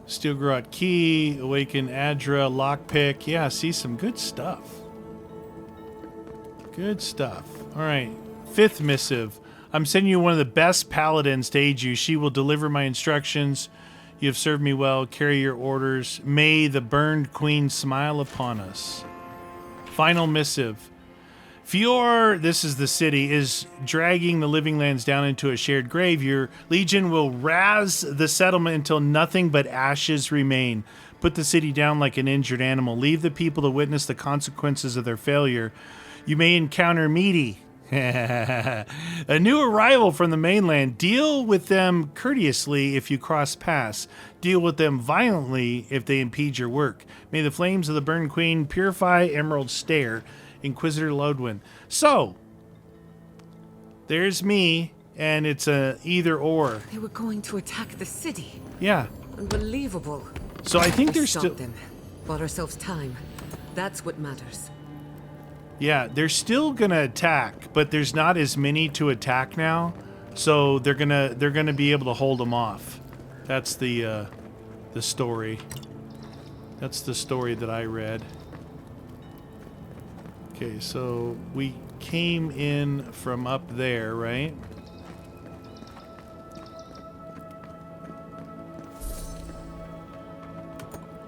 Steel Garrote Key, Awaken Adra, Lockpick. Yeah, see some good stuff. Good stuff. All right. 5th missive. I'm sending you one of the best paladins to aid you. She will deliver my instructions. You have served me well. Carry your orders. May the burned queen smile upon us. Final missive. Fior, this is the city, is dragging the living lands down into a shared grave. Your legion will razz the settlement until nothing but ashes remain. Put the city down like an injured animal. Leave the people to witness the consequences of their failure. You may encounter Meaty, a new arrival from the mainland. Deal with them courteously if you cross paths. Deal with them violently if they impede your work. May the flames of the burned queen purify Emerald Stair. Inquisitor Lodwin. So, there's me, and it's a either or. They were going to attack the city. Yeah. Unbelievable. So I think they're stopped still... them. Bought ourselves time. That's what matters. Yeah, they're still gonna attack, but there's not as many to attack now, so they're gonna be able to hold them off. That's the story. That's the story that I read. Okay, so we came in from up there, right?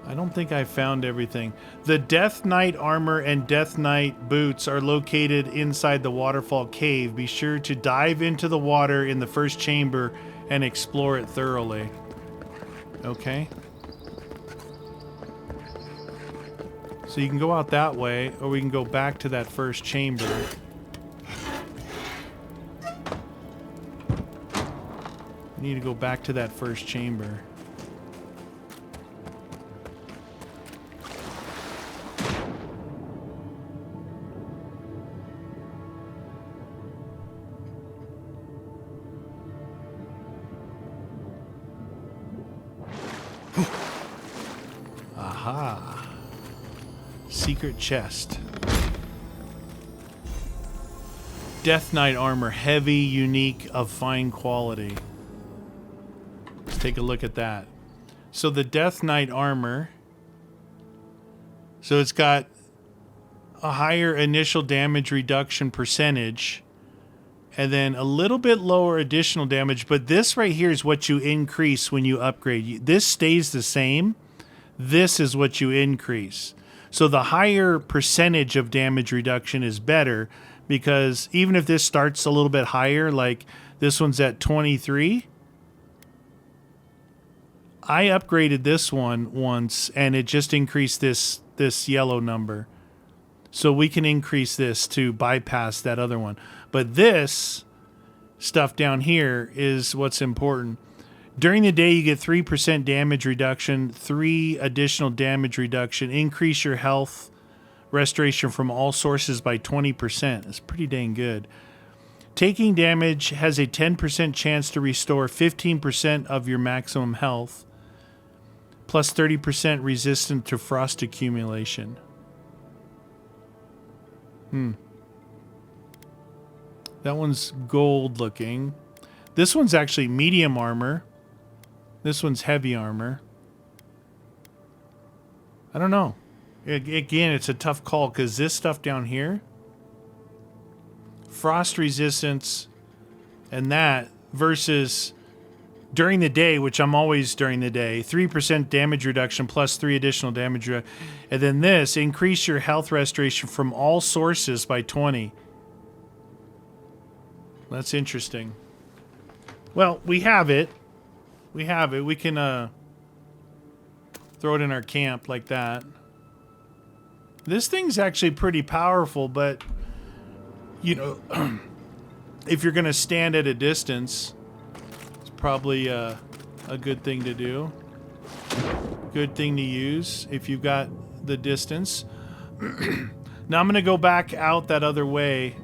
I don't think I found everything. The Death Knight armor and Death Knight boots are located inside the waterfall cave. Be sure to dive into the water in the first chamber and explore it thoroughly. Okay. So you can go out that way, or we can go back to that first chamber. We need to go back to that first chamber. Aha. Secret chest. Death Knight armor, heavy, unique, of fine quality. Let's take a look at that. So the Death Knight armor, so it's got a higher initial damage reduction percentage and then a little bit lower additional damage, but this right here is what you increase when you upgrade. This stays the same. This is what you increase. So the higher percentage of damage reduction is better, because even if this starts a little bit higher, like this one's at 23, I upgraded this one once and it just increased this yellow number. So we can increase this to bypass that other one. But this stuff down here is what's important. During the day, you get 3% damage reduction, 3 additional damage reduction, increase your health restoration from all sources by 20%. That's pretty dang good. Taking damage has a 10% chance to restore 15% of your maximum health, plus 30% resistant to frost accumulation. That one's gold looking. This one's actually medium armor. This one's heavy armor. I don't know. Again, it's a tough call because this stuff down here, frost resistance and that versus during the day, which I'm always during the day, 3% damage reduction plus 3 additional damage. And then this, increase your health restoration from all sources by 20. That's interesting. Well, we have it. We have it. We can throw it in our camp like that. This thing's actually pretty powerful, but, you know, if you're going to stand at a distance, it's probably a good thing to do. Good thing to use if you've got the distance. Now I'm going to go back out that other way.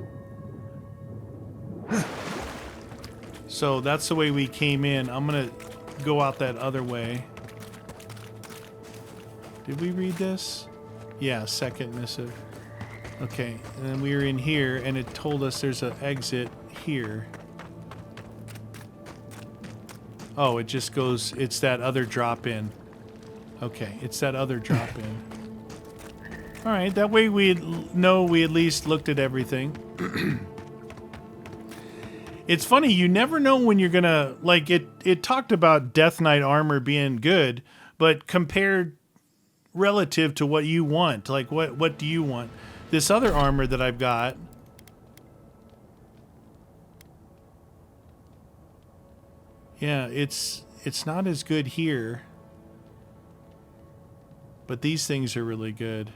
So that's the way we came in. I'm going to go out that other way. Did we read this? Yeah, second missive. Okay, and then we were in here, and it told us there's an exit here. Oh, it just goes, it's that other drop-in. Okay, it's that other drop-in. Alright, that way we know we at least looked at everything. It's funny, you never know when you're gonna, like, it talked about Death Knight armor being good, but compared relative to what you want, like, what do you want? This other armor that I've got, yeah, it's not as good here, but these things are really good.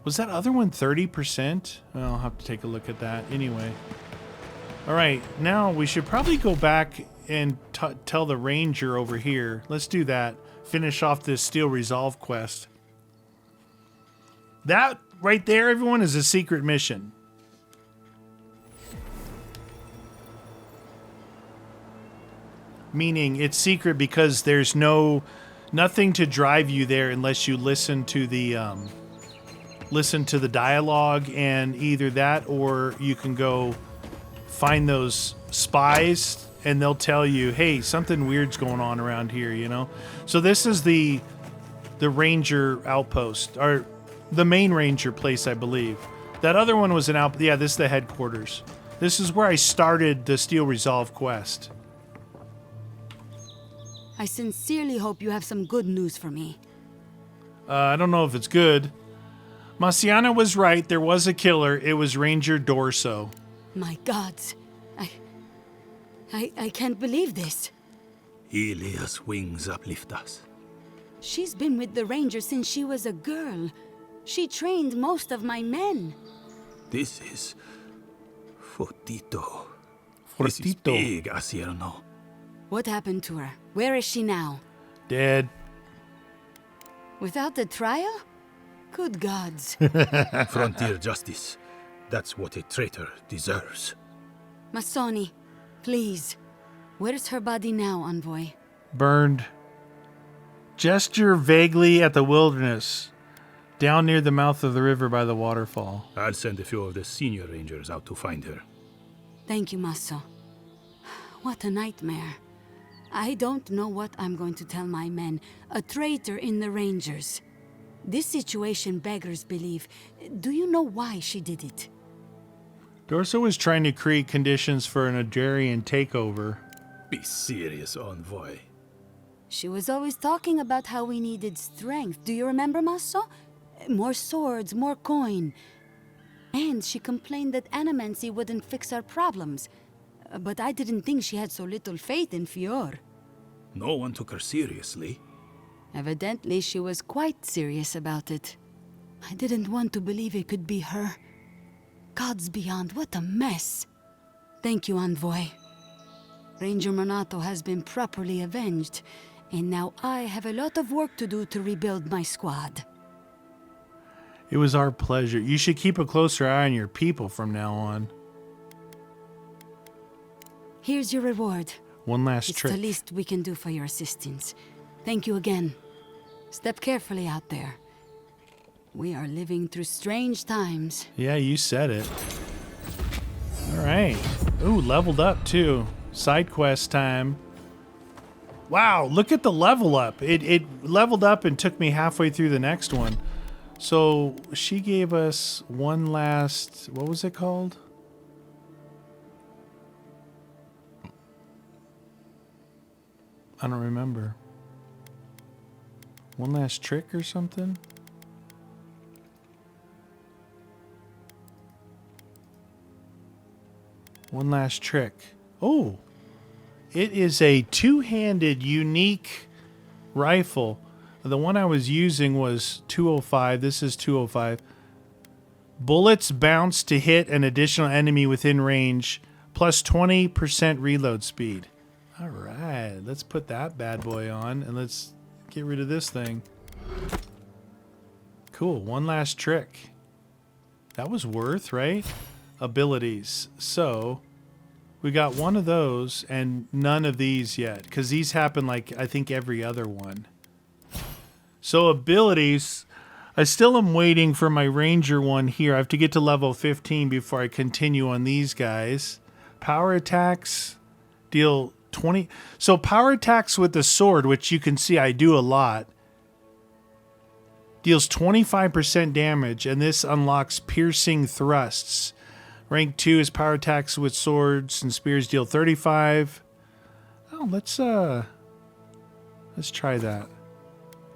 Was that other one 30%? Well, I'll have to take a look at that anyway. All right, now we should probably go back and tell the ranger over here. Let's do that. Finish off this Steel Resolve quest. That right there, everyone, is a secret mission. Meaning it's secret because there's nothing to drive you there unless you listen to the dialogue, and either that or you can go find those spies and they'll tell you, hey, something weird's going on around here, you know? So this is the ranger outpost, or the main ranger place, I believe. That other one was an yeah, this is the headquarters. This is where I started the Steel Resolve quest. I sincerely hope you have some good news for me. I don't know if it's good. Marciana was right. There was a killer. It was Ranger Dorso. My gods. I can't believe this. Ilia's wings uplift us. She's been with the Rangers since she was a girl. She trained most of my men. This is... Fortito. This is Fortito. big, Asierno. What happened to her? Where is she now? Dead. Without the trial? Good gods. Frontier justice. That's what a traitor deserves. Masoni, please. Where's her body now, Envoy? Burned. Gesture vaguely at the wilderness. Down near the mouth of the river by the waterfall. I'll send a few of the senior rangers out to find her. Thank you, Maso. What a nightmare. I don't know what I'm going to tell my men. A traitor in the Rangers. This situation beggars belief. Do you know why she did it? Dorso was trying to create conditions for an Algerian takeover. Be serious, Envoy. She was always talking about how we needed strength. Do you remember, Maso? More swords, more coin. And she complained that animancy wouldn't fix our problems. But I didn't think she had so little faith in Fior. No one took her seriously. Evidently, she was quite serious about it. I didn't want to believe it could be her. Gods beyond, what a mess. Thank you, Envoy. Ranger Monato has been properly avenged, and now I have a lot of work to do to rebuild my squad. It was our pleasure. You should keep a closer eye on your people from now on. Here's your reward. One last It's trick. the least we can do for your assistance. Thank you again. Step carefully out there. We are living through strange times. Yeah, you said it. All right. Ooh, leveled up too. Side quest time. Wow, look at the level up. It leveled up and took me halfway through the next one. So she gave us one last, what was it called? I don't remember. One last trick or something? One last trick. Oh, it is a two-handed, unique rifle. The one I was using was 205. This is 205. Bullets bounce to hit an additional enemy within range, plus 20% reload speed. All right, let's put that bad boy on, and let's get rid of this thing. Cool, one last trick. That was worth, right? Abilities. So, we got one of those, and none of these yet, because these happen like, I think, every other one. So abilities, I still am waiting for my ranger one here. I have to get to level 15 before I continue on these guys. Power attacks deal 20. So power attacks with the sword, which you can see I do a lot, deals 25% damage, and this unlocks piercing thrusts. Rank 2 is power attacks with swords and spears deal 35. Oh, let's try that.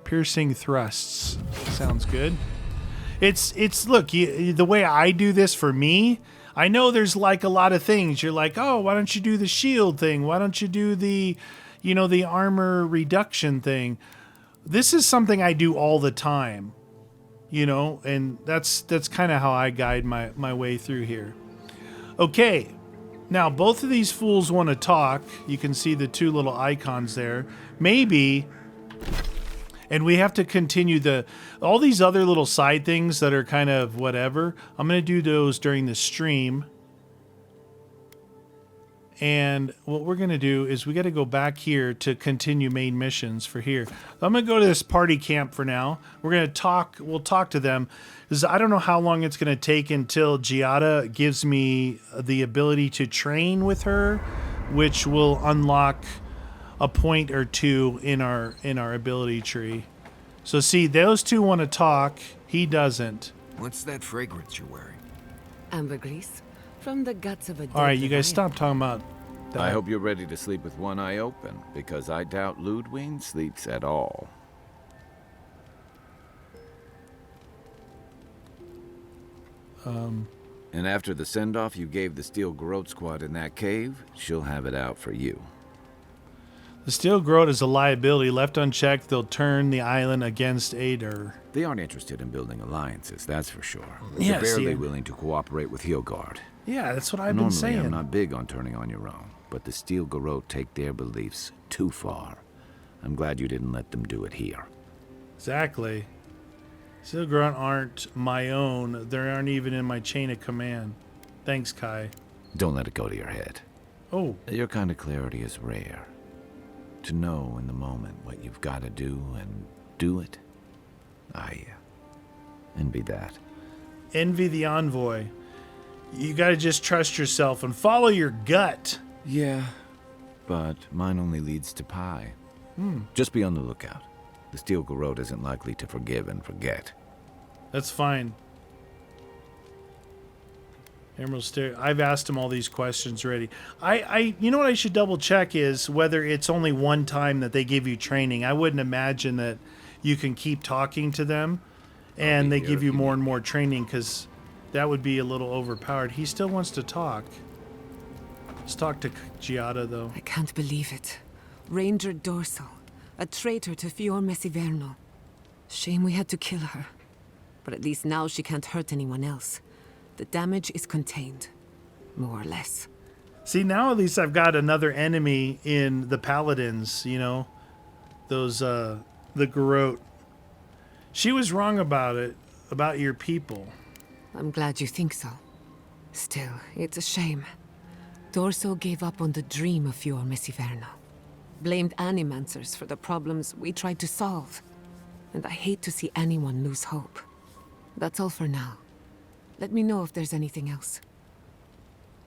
Piercing thrusts. Sounds good. It's look, the way I do this for me, I know there's like a lot of things. You're like, oh, why don't you do the shield thing? Why don't you do the, the armor reduction thing? This is something I do all the time, and that's kind of how I guide my way through here. Okay, now both of these fools want to talk. You can see the two little icons there. Maybe... And we have to continue all these other little side things that are kind of whatever. I'm going to do those during the stream. And what we're going to do is we got to go back here to continue main missions for here. I'm going to go to this party camp for now. We're going to talk. We'll talk to them. Because I don't know how long it's going to take until Giada gives me the ability to train with her, which will unlock a point or two in our ability tree. So see, those two want to talk. He doesn't. What's that fragrance you're wearing? Ambergris, from the guts of a dead All right, you guys Leviathan. stop talking about that. I hope you're ready to sleep with one eye open, because I doubt Ludwig sleeps at all. And after the send-off you gave the Steel Garrote squad in that cave, she'll have it out for you. The Steel Garrote is a liability. Left unchecked, they'll turn the island against Ader. They aren't interested in building alliances, that's for sure. Yeah, They're barely willing to cooperate with Hilgard. Yeah, that's what I've been saying. Normally, I'm not big on turning on your own, but the Steel Garrote take their beliefs too far. I'm glad you didn't let them do it here. Exactly. Steel Garrote aren't my own. They aren't even in my chain of command. Thanks, Kai. Don't let it go to your head. Oh. Your kind of clarity is rare. To know in the moment what you've got to do and do it. I envy that. Envy the envoy. You gotta just trust yourself and follow your gut. Yeah, but mine only leads to pie. Just be on the lookout. The Steel Garrote isn't likely to forgive and forget. That's fine. Emerald Stair. I've asked him all these questions already. You know what I should double check is whether it's only one time that they give you training. I wouldn't imagine that you can keep talking to them and they give you more and more training, because that would be a little overpowered. He still wants to talk. Let's talk to Giada, though. I can't believe it. Ranger Dorsal, a traitor to Fior Messiverno. Shame we had to kill her. But at least now she can't hurt anyone else. The damage is contained, more or less. See, now at least I've got another enemy in the Paladins, you know? Those, the Garrote. She was wrong about it, about your people. I'm glad you think so. Still, it's a shame. Dorso gave up on the dream of Fior Messiverno. Blamed Animancers for the problems we tried to solve. And I hate to see anyone lose hope. That's all for now. Let me know if there's anything else.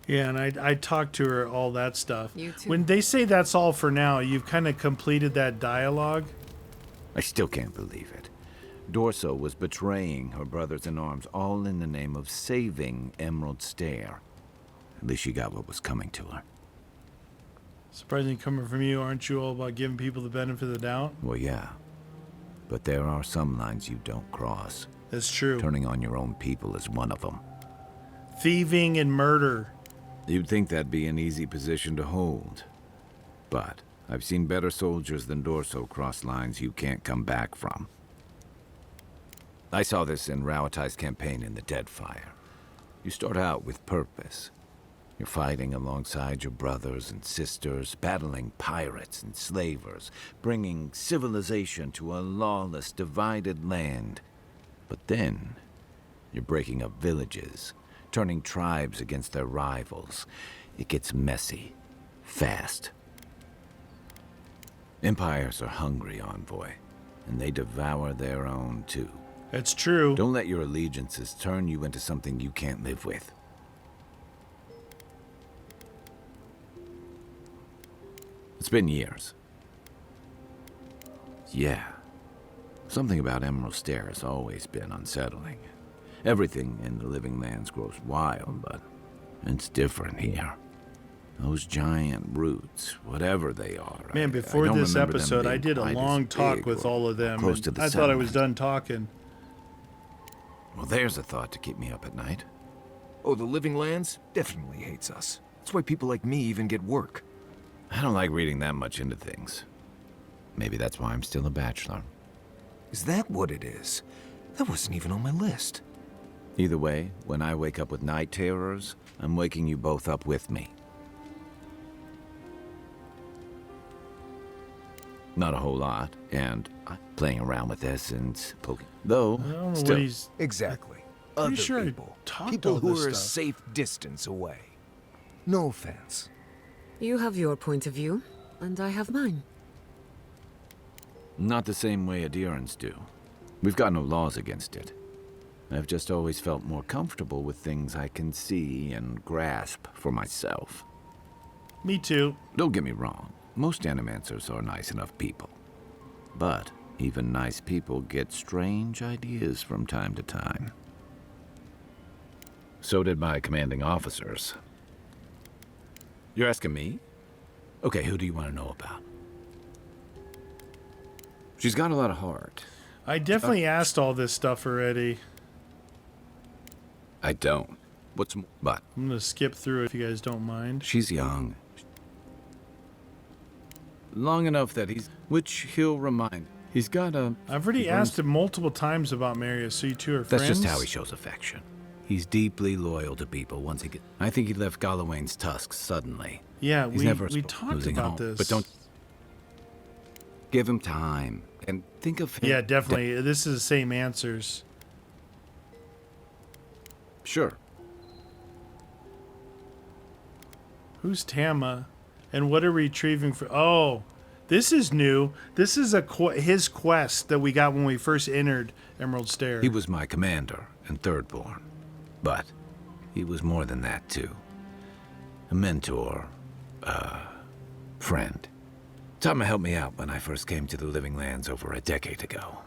Yeah, and I talked to her, all that stuff. You too. When they say that's all for now, you've kind of completed that dialogue. I still can't believe it. Dorso was betraying her brothers-in-arms, all in the name of saving Emerald Stair. At least she got what was coming to her. Surprising coming from you. Aren't you all about giving people the benefit of the doubt? Well, yeah. But there are some lines you don't cross. That's true. Turning on your own people is one of them. Thieving and murder. You'd think that'd be an easy position to hold. But I've seen better soldiers than Dorso cross lines you can't come back from. I saw this in Rauatai's campaign in the Deadfire. You start out with purpose. You're fighting alongside your brothers and sisters, battling pirates and slavers, bringing civilization to a lawless, divided land. But then, you're breaking up villages, turning tribes against their rivals. It gets messy, fast. Empires are hungry, Envoy, and they devour their own, too. That's true. Don't let your allegiances turn you into something you can't live with. It's been years. Yeah. Something about Emerald Stair has always been unsettling. Everything in the living lands grows wild, but it's different here. Those giant roots, whatever they are. Man, before this episode, I did a long talk with all of them. Close to the I thought I was settlement. done talking. Well, there's a thought to keep me up at night. Oh, the Living Lands definitely hates us. That's why people like me even get work. I don't like reading that much into things. Maybe that's why I'm still a bachelor. Is that what it is? That wasn't even on my list. Either way, when I wake up with night terrors, I'm waking you both up with me. Not a whole lot, and I'm playing around with essence, poking. Though, I don't know still, what he's... Exactly. Pretty Other sure I people. talked People all who this are a stuff. safe distance away. No offense. You have your point of view, and I have mine. not the same way adherents do. We've got no laws against it. I've just always felt more comfortable with things I can see and grasp for myself. Me too. Don't get me wrong. Most animancers are nice enough people. But even nice people get strange ideas from time to time. So did my commanding officers. You're asking me? Okay, who do you want to know about? She's got a lot of heart. I definitely asked all this stuff already. I don't. But I'm going to skip through it if you guys don't mind. she's young. Long enough that which he'll remind. He's got a... I've already asked him multiple times about Marius, so you two are That's friends? just how he shows affection. He's deeply loyal to people once he gets... I think he left Gallowayne's tusks suddenly. Yeah, He's we never talked losing about home. this. But don't... Give him time. And think of him... Yeah, definitely. This is the same answers. Sure. Who's Tama? And what are we retrieving for... Oh, this is new. This is his quest that we got when we first entered Emerald Stair. He was my commander and thirdborn. But he was more than that, too. A mentor. Friend. Tama helped me out when I first came to the Living Lands over a decade ago.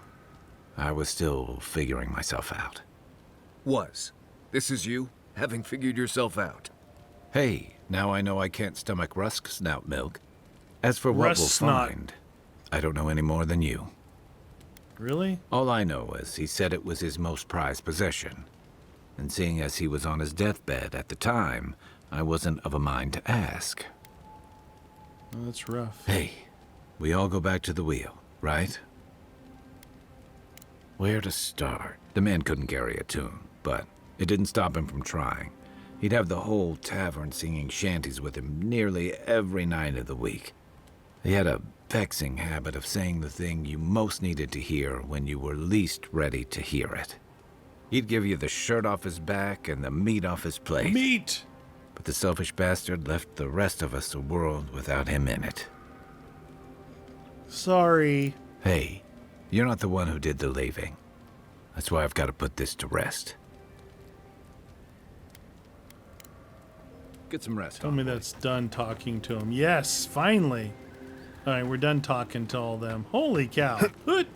I was still figuring myself out. This is you, having figured yourself out. Hey, now I know I can't stomach rusk snout milk. As for what Rusk we'll snot. find, I don't know any more than you. Really? All I know is he said it was his most prized possession. And seeing as he was on his deathbed at the time, I wasn't of a mind to ask. Oh, that's rough. Hey, we all go back to the wheel, right? Where to start? The man couldn't carry a tune, but it didn't stop him from trying. He'd have the whole tavern singing shanties with him nearly every night of the week. He had a vexing habit of saying the thing you most needed to hear when you were least ready to hear it. He'd give you the shirt off his back and the meat off his plate. Meat! But the selfish bastard left the rest of us a world without him in it. Sorry. Hey, you're not the one who did the leaving. That's why I've got to put this to rest. Get some rest. Tell me that's done talking to him. Yes, finally. All right, we're done talking to all them. Holy cow. Hoot.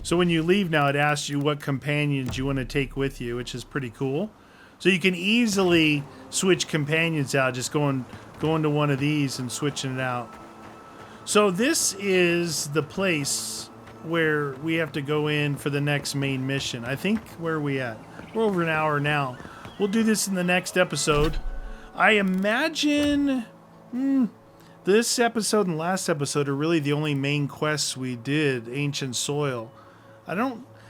So when you leave now, it asks you what companions you want to take with you, which is pretty cool. So you can easily switch companions out, just going to one of these and switching it out. So this is the place where we have to go in for the next main mission. I think, where are we at? We're over an hour now. We'll do this in the next episode. I imagine this episode and last episode are really the only main quests we did, Ancient Soil.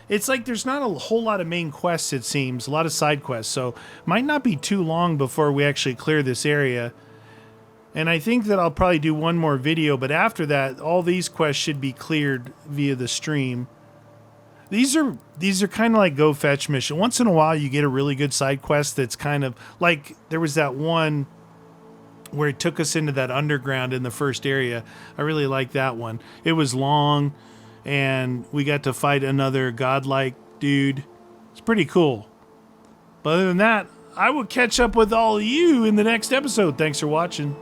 It's like there's not a whole lot of main quests, it seems, a lot of side quests, so might not be too long before we actually clear this area. And I think that I'll probably do one more video, but after that, all these quests should be cleared via the stream. These are kind of like go fetch mission. Once in a while, you get a really good side quest that's kind of like, there was that one where it took us into that underground in the first area. I really liked that one. It was long, and we got to fight another godlike dude. It's pretty cool. But other than that, I will catch up with all of you in the next episode. Thanks for watching.